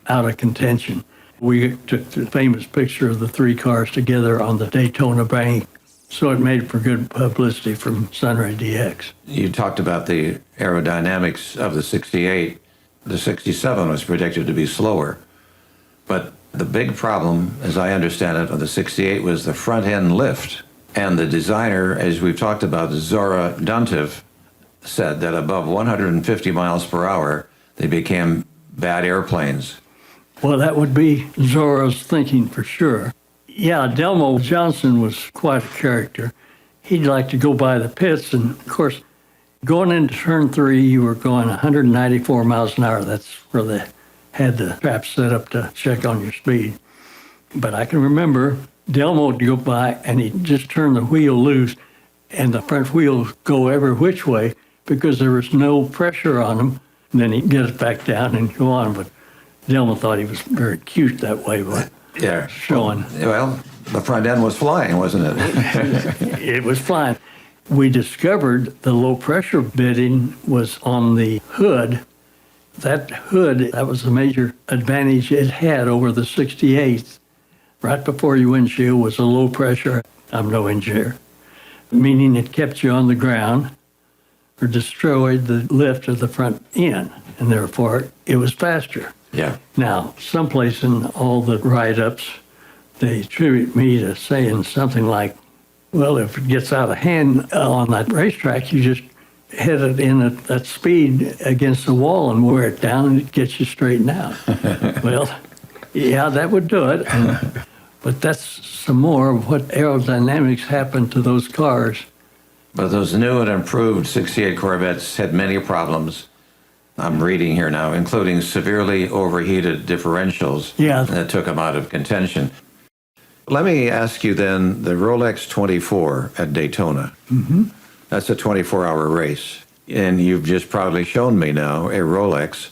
C: out of contention. We took the famous picture of the 3 cars together on the Daytona bank, so it made for good publicity from Sunray DX.
A: You talked about the aerodynamics of the 68. The 67 was predicted to be slower, but the big problem, as I understand it, of the 68 was the front end lift. And the designer, as we've talked about, Zora Duntiv, said that above 150 miles per hour, they became bad airplanes.
C: Well, that would be Zora's thinking for sure. Yeah, Delmo Johnson was quite a character. He'd like to go by the pits, and of course, going into turn 3, you were going 194 miles an hour. That's where they had the trap set up to check on your speed. But I can remember Delmo would go by, and he'd just turn the wheel loose, and the front wheel would go every which way because there was no pressure on them. And then he'd get it back down and go on. But Delmo thought he was very cute that way, but
A: Yeah.
C: showing.
A: Well, the front end was flying, wasn't it?
C: It was flying. We discovered the low pressure bidding was on the hood. That hood, that was the major advantage it had over the 68th. Right before your windshield was a low pressure, I'm no engineer, meaning it kept you on the ground or destroyed the lift of the front end, and therefore it was faster.
A: Yeah.
C: Now, someplace in all the write-ups, they attribute me to saying something like, well, if it gets out of hand on that racetrack, you just hit it in at that speed against the wall and wear it down, and it gets you straightened out. Well, yeah, that would do it. But that's some more of what aerodynamics happened to those cars.
A: But those new and improved 68 Corvettes had many problems. I'm reading here now, including severely overheated differentials that took them out of contention. Let me ask you then, the Rolex 24 at Daytona. That's a 24-hour race. And you've just proudly shown me now a Rolex.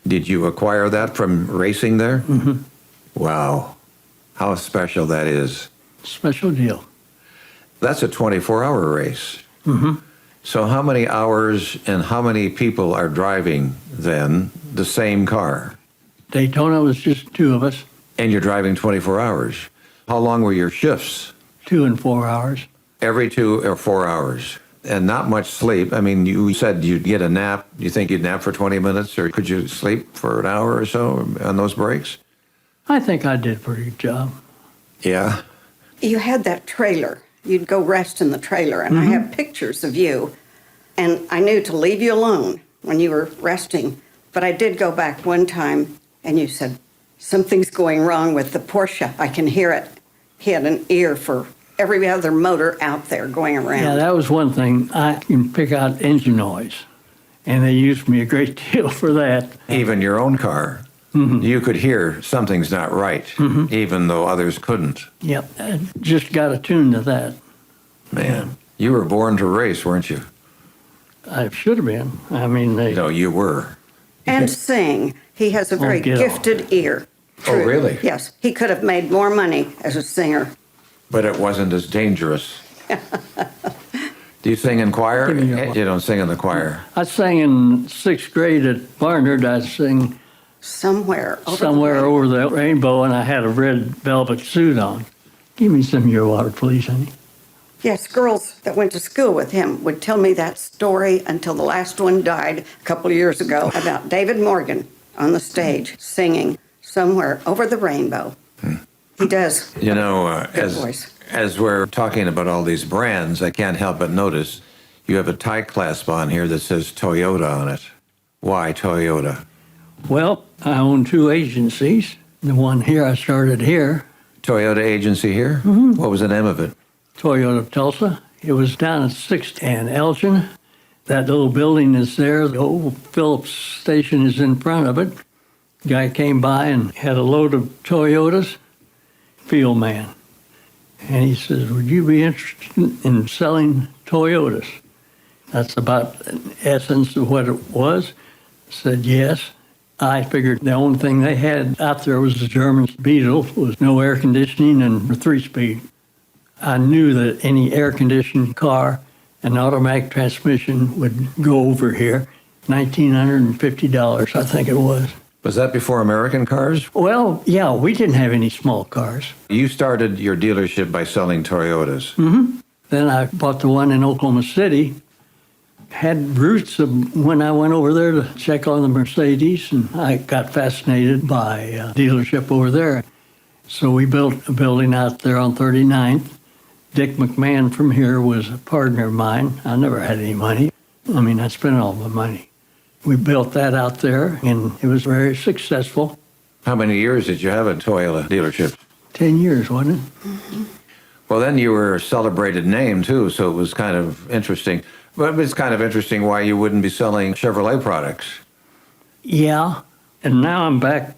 A: Did you acquire that from racing there?
C: Mm-hmm.
A: Wow. How special that is.
C: Special deal.
A: That's a 24-hour race.
C: Mm-hmm.
A: So how many hours and how many people are driving then the same car?
C: Daytona was just two of us,
A: And you're driving 24 hours. How long were your shifts?
C: 2 and 4 hours.
A: Every 2 or 4 hours. And not much sleep. I mean, you said you'd get a nap. Do you think you'd nap for 20 minutes, or could you sleep for an hour or so on those breaks?
C: I think I did a pretty good job.
A: Yeah.
D: You had that trailer. You'd go rest in the trailer, and I have pictures of you. And I knew to leave you alone when you were resting. But I did go back one time, and you said, something's going wrong with the Porsche. I can hear it. He had an ear for every other motor out there going around.
C: Yeah, that was one thing. I can pick out engine noise, and they used me a great deal for that.
A: Even your own car, you could hear something's not right, even though others couldn't.
C: Yep, I just got attuned to that.
A: Man, you were born to race, weren't you?
C: I should have been. I mean, they.
A: No, you were.
D: And sing. He has a very
C: get
D: gifted ear.
A: Oh, really?
D: Yes. He could have made more money as a singer.
A: But it wasn't as dangerous. Do you sing in choir?
C: Give me your-
A: You don't sing in the choir.
C: I sang in 6th grade at Barnard. I sang
D: Somewhere.
C: somewhere over the rainbow, and I had a red velvet suit on. Give me some of your water, please, honey.
D: Yes, girls that went to school with him would tell me that story until the last one died a couple of years ago about David Morgan on the stage singing Somewhere Over the Rainbow. He does.
A: You know,
D: Good voice.
A: as we're talking about all these brands, I can't help but notice you have a tie clasp on here that says Toyota on it. Why Toyota?
C: Well, I own 2 agencies. The one here, I started here,
A: Toyota agency here? What was the name of it?
C: Toyota of Tulsa. It was down at 6th and Elgin. That little building is there. The old Phillips station is in front of it. Guy came by and had a load of Toyotas, field man. And he says, would you be interested in selling Toyotas? That's about an essence of what it was. I said, yes. I figured the only thing they had out there was the German Beetle, was no air conditioning and a 3-speed. I knew that any air-conditioned car and automatic transmission would go over here. $1,950, I think it was.
A: Was that before American cars?
C: Well, yeah, we didn't have any small cars.
A: You started your dealership by selling Toyotas.
C: Then I bought the one in Oklahoma City. Had roots of when I went over there to check on the Mercedes, and I got fascinated by a dealership over there. So we built a building out there on 39th. Dick McMahon from here was a partner of mine. I never had any money. I mean, I spent all my money. We built that out there, and it was very successful.
A: How many years did you have a Toyota dealership?
C: 10 years, wasn't it?
A: Well, then you were a celebrated name, too, so it was kind of interesting. But it's kind of interesting why you wouldn't be selling Chevrolet products.
C: Yeah, and now I'm back.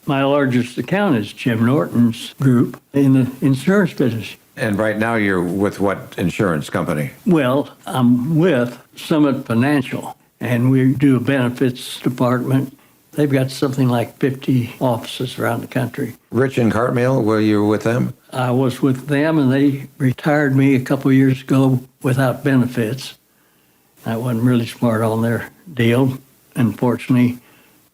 C: My largest account is Jim Norton's group in the insurance business.
A: And right now you're with what insurance company?
C: Well, I'm with Summit Financial, and we do a benefits department. They've got something like 50 offices around the country.
A: Rich and Cartmill, were you with them?
C: I was with them, and they retired me a couple of years ago without benefits. I wasn't really smart on their deal. Unfortunately,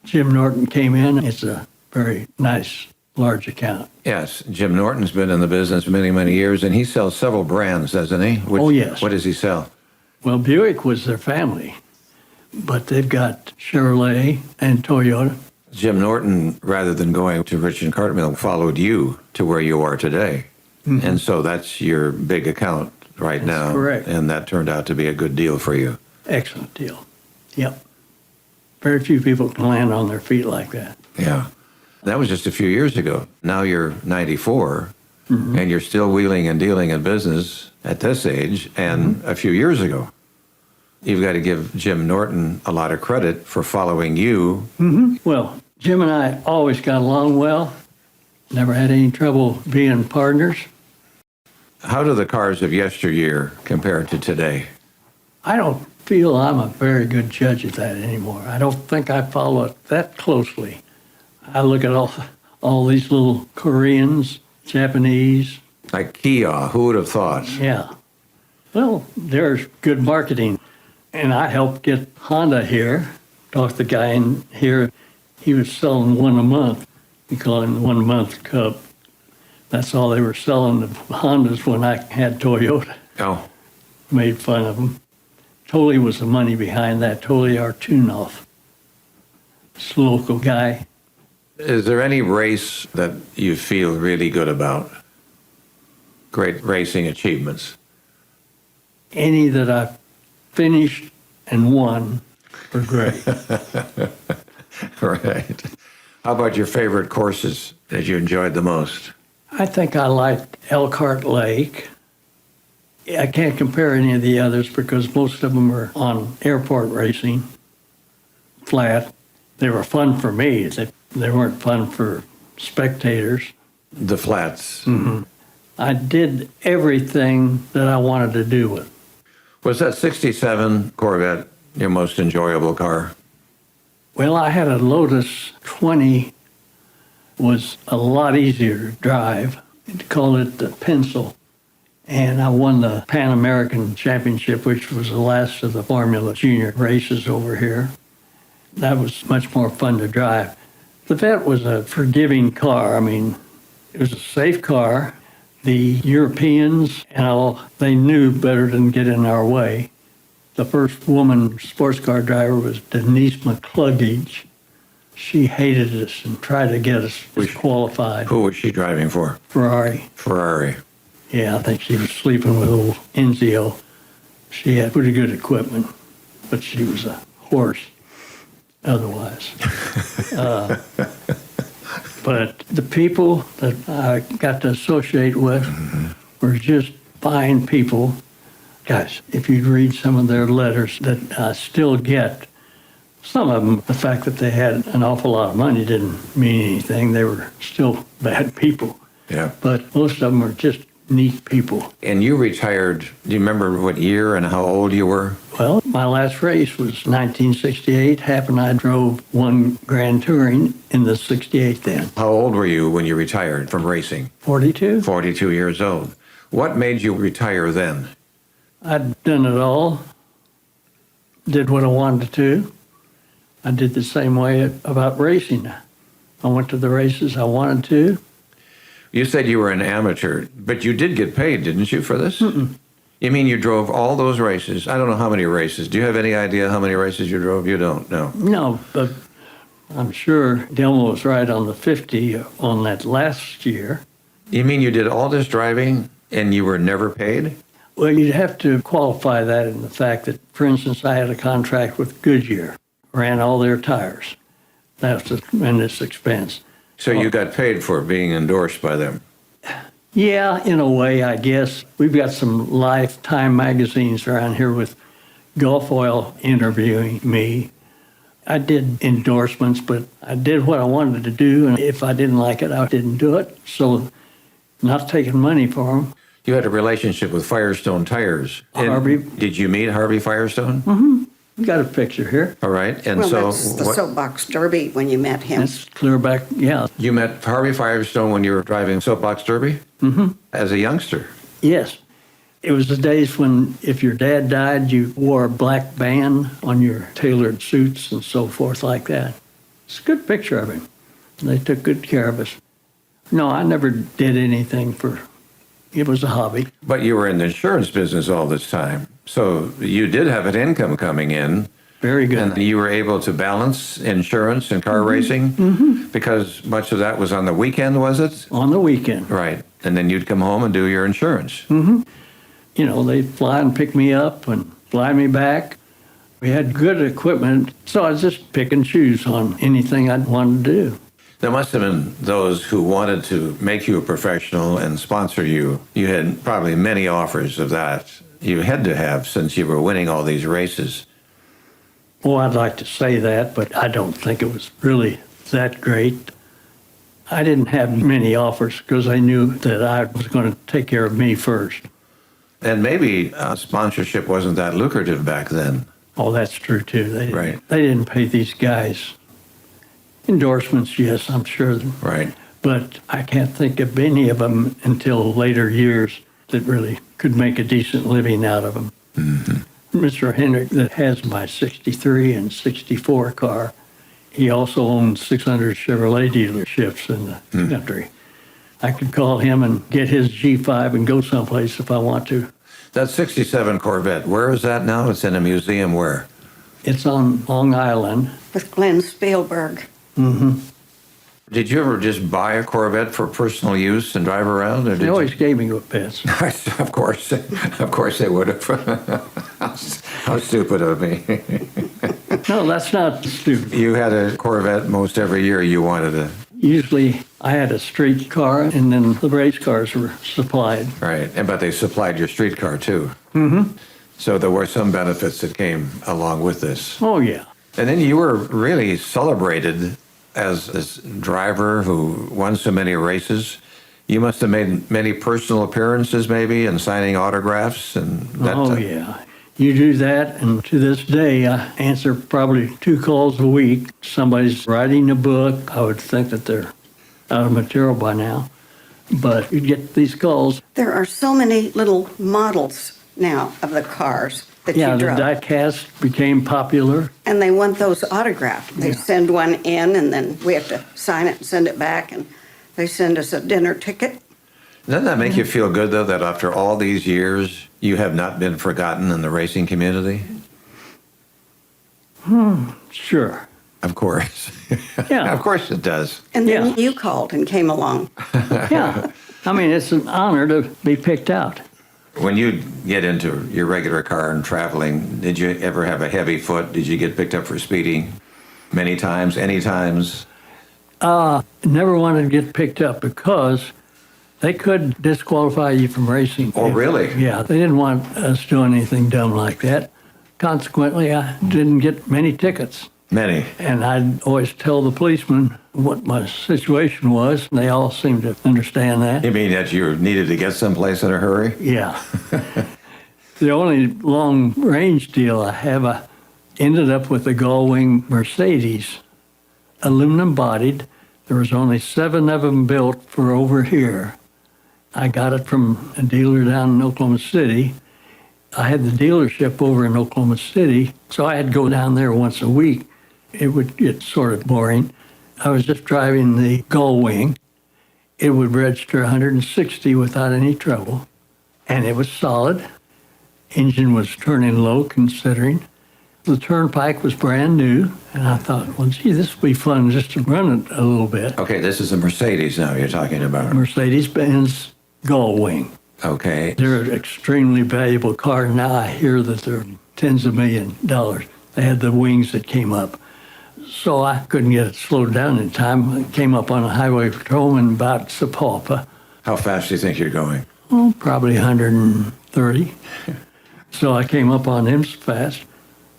C: Jim Norton came in. It's a very nice, large account.
A: Yes, Jim Norton's been in the business many, many years, and he sells several brands, doesn't he?
C: Oh, yes.
A: What does he sell?
C: Well, Buick was their family, but they've got Chevrolet and Toyota.
A: Jim Norton, rather than going to Rich and Cartmill, followed you to where you are today. And so that's your big account right now.
C: Correct.
A: And that turned out to be a good deal for you.
C: Excellent deal. Yep. Very few people can land on their feet like that.
A: Yeah. That was just a few years ago. Now you're 94, and you're still wheeling and dealing in business at this age, and a few years ago. You've got to give Jim Norton a lot of credit for following you.
C: Well, Jim and I always got along well. Never had any trouble being partners.
A: How do the cars of yesteryear compare to today?
C: I don't feel I'm a very good judge of that anymore. I don't think I follow it that closely. I look at all these little Koreans, Japanese.
A: Like Kia, who would have thought?
C: Yeah. Well, there's good marketing. And I helped get Honda here. Talked to the guy in here. He was selling one a month. We call him the 1 month Cup. That's all they were selling, the Hondas, when I had Toyota.
A: Oh.
C: Made fun of them. Totally was the money behind that. Totally Artunoff. This local guy.
A: Is there any race that you feel really good about? Great racing achievements?
C: Any that I finished and won were great.
A: Right. How about your favorite courses that you enjoyed the most?
C: I think I liked Elkhart Lake. I can't compare any of the others because most of them are on airport racing, flat. They were fun for me. They weren't fun for spectators.
A: The flats.
C: Mm-hmm. I did everything that I wanted to do with.
A: Was that 67 Corvette your most enjoyable car?
C: Well, I had a Lotus 20, was a lot easier to drive. They called it the Pencil. And I won the Pan American Championship, which was the last of the Formula Junior races over here. That was much more fun to drive. The Vet was a forgiving car. I mean, it was a safe car. The Europeans and all, they knew better than get in our way. The first woman sports car driver was Denise McCluggage. She hated us and tried to get us disqualified.
A: Who was she driving for?
C: Ferrari.
A: Ferrari.
C: Yeah, I think she was sleeping with old Enzio. She had pretty good equipment, but she was a horse otherwise. But the people that I got to associate with were just fine people. Gosh, if you read some of their letters that I still get, some of them, the fact that they had an awful lot of money didn't mean anything. They were still bad people.
A: Yeah.
C: But most of them were just neat people.
A: And you retired, do you remember what year and how old you were?
C: Well, my last race was 1968. Happened I drove one Grand Touring in the 68 then.
A: How old were you when you retired from racing?
C: 42.
A: 42 years old. What made you retire then?
C: I'd done it all. Did what I wanted to. I did the same way about racing. I went to the races I wanted to.
A: You said you were an amateur, but you did get paid, didn't you, for this?
C: Mm-mm.
A: You mean you drove all those races? I don't know how many races. Do you have any idea how many races you drove? You don't, no.
C: No, but I'm sure Delmo was right on the 50 on that last year.
A: You mean you did all this driving and you were never paid?
C: Well, you'd have to qualify that in the fact that, for instance, I had a contract with Goodyear, ran all their tires. That was a tremendous expense.
A: So you got paid for being endorsed by them?
C: Yeah, in a way, I guess. We've got some Lifetime magazines around here with Gulf Oil interviewing me. I did endorsements, but I did what I wanted to do, and if I didn't like it, I didn't do it. So not taking money for them.
A: You had a relationship with Firestone Tires.
C: Harvey.
A: Did you meet Harvey Firestone?
C: Mm-hmm. We got a picture here.
A: All right. And
D: Well,
A: so
D: that's the Soapbox Derby when you met him.
C: That's clear back, yeah.
A: you met Harvey Firestone when you were driving Soapbox Derby?
C: Mm-hmm.
A: As a youngster?
C: Yes. It was the days when if your dad died, you wore a black band on your tailored suits and so forth like that. It's a good picture of him. They took good care of us. No, I never did anything for, it was a hobby.
A: But you were in the insurance business all this time. So you did have an income coming in.
C: Very good.
A: And you were able to balance insurance and car racing?
C: Mm-hmm.
A: Because much of that was on the weekend, was it?
C: On the weekend.
A: Right. And then you'd come home and do your insurance.
C: Mm-hmm. You know, they'd fly and pick me up and fly me back. We had good equipment, so I was just pick and choose on anything I'd want to do.
A: There must have been those who wanted to make you a professional and sponsor you. You had probably many offers of that. You had to have since you were winning all these races.
C: Well, I'd like to say that, but I don't think it was really that great. I didn't have many offers because I knew that I was going to take care of me first.
A: And maybe sponsorship wasn't that lucrative back then.
C: Oh, that's true, too.
A: Right.
C: They didn't pay these guys. Endorsements, yes, I'm sure.
A: Right.
C: But I can't think of any of them until later years that really could make a decent living out of them.
A: Mm-hmm.
C: Mr. Hendrick, that has my 63 and 64 car, he also owns 600 Chevrolet dealerships in the country. I could call him and get his G5 and go someplace if I want to.
A: That 67 Corvette, where is that now? It's in a museum where?
C: It's on Long Island.
D: With Glenn Spielberg.
C: Mm-hmm.
A: Did you ever just buy a Corvette for personal use and drive around? Or did
C: They always gave me Corvettes.
A: Of course they would have. How stupid of me.
C: No, that's not stupid.
A: You had a Corvette most every year you wanted a...
C: Usually I had a street car, and then the race cars were supplied.
A: Right, but they supplied your street car too.
C: Mm-hmm.
A: So there were some benefits that came along with this.
C: Oh, yeah.
A: And then you were really celebrated as this driver who won so many races. You must have made many personal appearances maybe and signing autographs and that
C: Oh, yeah. You do that, and to this day, I answer probably 2 calls a week. Somebody's writing a book. I would think that they're out of material by now. But you get these calls.
D: There are so many little models now of the cars that
C: Yeah,
D: you
C: the
D: drove.
C: die-cast became popular.
D: And they want those autographed. They send one in, and then we have to sign it and send it back, and they send us a dinner ticket.
A: Doesn't that make you feel good, though, that after all these years, you have not been forgotten in the racing community?
C: Sure.
A: Of course.
C: Yeah.
A: Of course it does.
D: And then
C: Yeah.
D: you called and came along.
C: Yeah. I mean, it's an honor to be picked out.
A: When you get into your regular car and traveling, did you ever have a heavy foot? Did you get picked up for speeding many times, any times?
C: Never wanted to get picked up because they could disqualify you from racing.
A: Oh, really?
C: Yeah, they didn't want us doing anything dumb like that. Consequently, I didn't get many tickets.
A: Many.
C: And I'd always tell the policemen what my situation was, and they all seemed to understand that.
A: You mean that you needed to get someplace in a hurry?
C: Yeah. The only long-range deal I have, I ended up with a gull-wing Mercedes, aluminum-bodied. There was only 7 of them built for over here. I got it from a dealer down in Oklahoma City. I had the dealership over in Oklahoma City, so I had to go down there once a week. It would get sort of boring. I was just driving the gull-wing. It would register 160 without any trouble, and it was solid. Engine was turning low, considering. The turnpike was brand new, and I thought, well, gee, this would be fun just to run it a little bit.
A: Okay, this is a Mercedes now you're talking about.
C: Mercedes-Benz gull-wing.
A: Okay.
C: They're an extremely valuable car. Now I hear that they're tens of $millions. They had the wings that came up. So I couldn't get it slowed down in time. I came up on a highway patrolman about Sapulpa.
A: How fast do you think you're going?
C: Oh, probably 130. So I came up on him fast.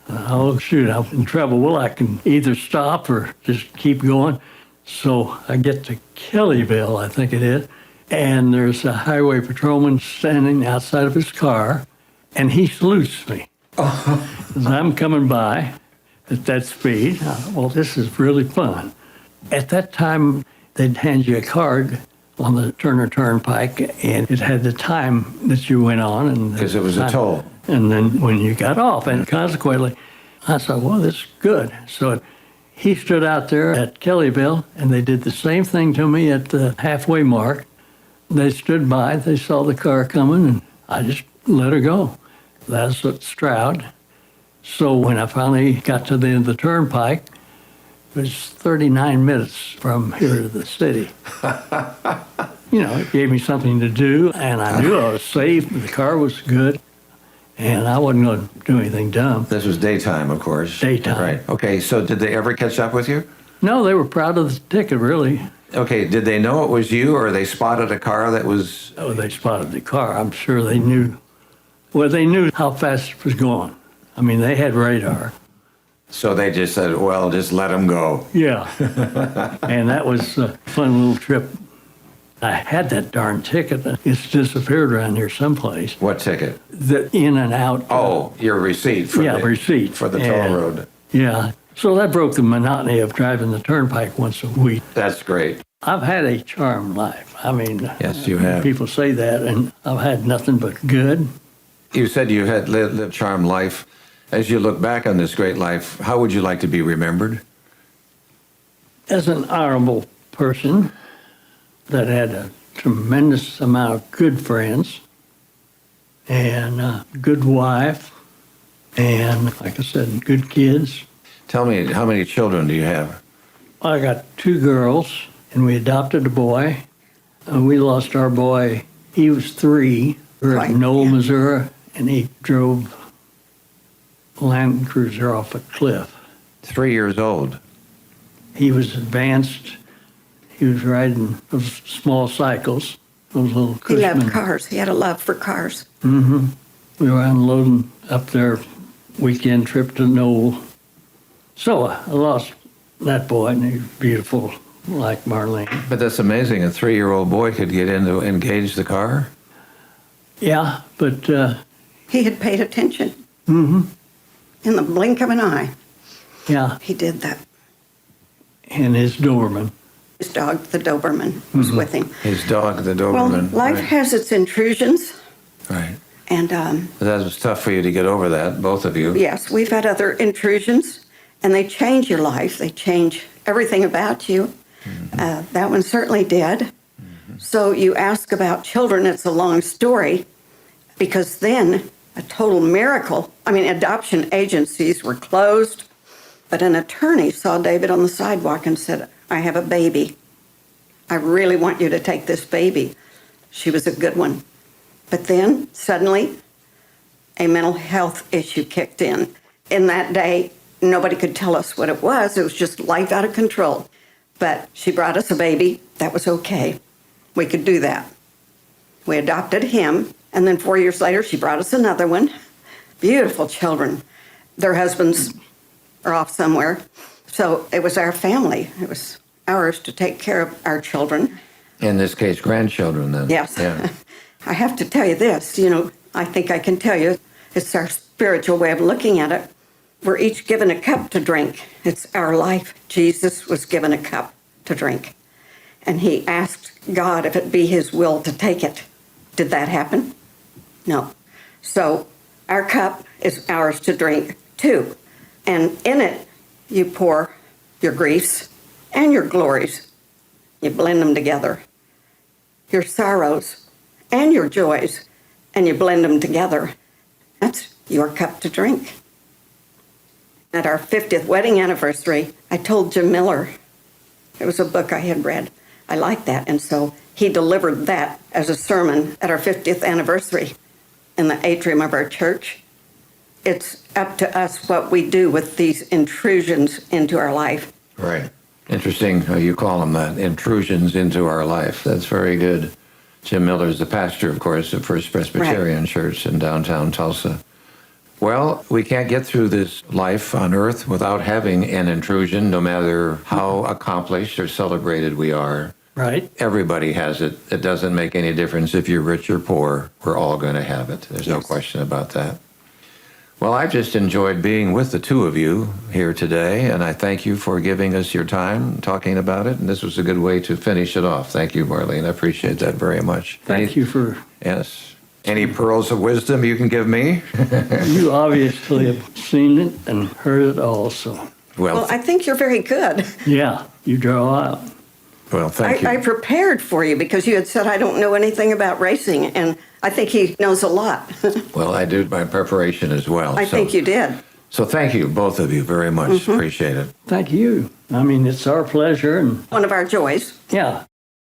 C: Oh, shoot, I'm in trouble. Well, I can either stop or just keep going. So I get to Kellyville, I think it is, and there's a highway patrolman standing outside of his car, and he salutes me. As I'm coming by at that speed, well, this is really fun. At that time, they'd hand you a card on the Turner Turnpike, and it had the time that you went on. And
A: Because it was a toll.
C: And then when you got off, and consequently, I thought, well, this is good. So he stood out there at Kellyville, and they did the same thing to me at the halfway mark. They stood by, they saw the car coming, and I just let her go. That's at Stroud. So when I finally got to the end of the turnpike, it was 39 minutes from here to the city. You know, it gave me something to do, and I knew I was safe, the car was good, and I wasn't going to do anything dumb.
A: This was daytime, of course.
C: Daytime.
A: Right. Okay, so did they ever catch up with you?
C: No, they were proud of the ticket, really.
A: Okay, did they know it was you, or they spotted a car that was...
C: Oh, they spotted the car. I'm sure they knew. Well, they knew how fast it was going. I mean, they had radar.
A: So they just said, well, just let them go.
C: Yeah. And that was a fun little trip. I had that darn ticket. It's disappeared around here someplace.
A: What ticket?
C: The in and out.
A: Oh, your receipt for
C: receipt
A: for the toll road.
C: Yeah. So that broke the monotony of driving the turnpike once a week.
A: That's great.
C: I've had a charmed life. I mean,
A: Yes, you have.
C: People say that, and I've had nothing but good.
A: You said you had lived a charmed life. As you look back on this great life, how would you like to be remembered?
C: As an honorable person that had a tremendous amount of good friends and a good wife and, like I said, good kids.
A: Tell me, how many children do you have?
C: I got 2 girls, and we adopted a boy. We lost our boy. He was 3. We were
D: Right,
C: at Knoll,
D: yeah.
C: Missouri, and he drove a Land Cruiser off a cliff.
A: 3 years old.
C: He was advanced. He was riding those small cycles, those little
D: He
C: Cushman.
D: loved cars. He had a love for cars.
C: Mm-hmm. We were unloading up there, weekend trip to Knoll. So I lost that boy, and he was beautiful, like Marlene.
A: But that's amazing. A 3-year-old boy could get in to engage the car.
C: Yeah, but
D: He had paid attention.
C: mm-hmm.
D: In the blink of an eye,
C: Yeah,
D: he did that.
C: and his Doberman.
D: His dog, the Doberman, was with him.
A: His dog, the
D: Well,
A: Doberman.
D: life has its intrusions,
A: Right.
D: and
A: That was tough for you to get over that, both of you.
D: yes, we've had other intrusions, and they change your life. They change everything about you. That one certainly did. So you ask about children, it's a long story, because then a total miracle. I mean, adoption agencies were closed, but an attorney saw David on the sidewalk and said, I have a baby. I really want you to take this baby. She was a good one. But then suddenly a mental health issue kicked in. In that day, nobody could tell us what it was. It was just life out of control. But she brought us a baby. That was okay. We could do that. We adopted him. And then 4 years later, she brought us another one. Beautiful children. Their husbands are off somewhere. So it was our family. It was ours to take care of our children.
A: In this case, grandchildren then.
D: Yes.
A: Yeah.
D: I have to tell you this, I think I can tell you, it's our spiritual way of looking at it. We're each given a cup to drink. It's our life. Jesus was given a cup to drink. And he asked God if it be his will to take it. Did that happen? No. So our cup is ours to drink too. And in it, you pour your griefs and your glories. You blend them together. Your sorrows and your joys, and you blend them together. That's your cup to drink. At our 50th wedding anniversary, I told Jim Miller, it was a book I had read. I liked that, and so he delivered that as a sermon at our 50th anniversary in the atrium of our church. It's up to us what we do with these intrusions into our life.
A: Right. Interesting how you call them that, intrusions into our life. That's very good. Jim Miller is the pastor, of course, of First Presbyterian Church in downtown Tulsa. Well, we can't get through this life on earth without having an intrusion, no matter how accomplished or celebrated we are.
C: Right.
A: Everybody has it. It doesn't make any difference if you're rich or poor. We're all going to have it. There's no question about that. Well, I've just enjoyed being with the two of you here today, and I thank you for giving us your time talking about it. And this was a good way to finish it off. Thank you, Marlene. I appreciate that very much.
C: Thank you for...
A: Yes. Any pearls of wisdom you can give me?
C: You obviously have seen it and heard it all, so...
D: Well, I think you're very good.
C: Yeah, you draw out.
A: Well, thank you.
D: I prepared for you because you had said I don't know anything about racing, and I think he knows a lot.
A: Well, I did my preparation as well.
D: I think you did.
A: So thank you, both of you, very much. Appreciate it.
C: Thank you. I mean, it's our pleasure, and
D: One of our joys.
C: yeah.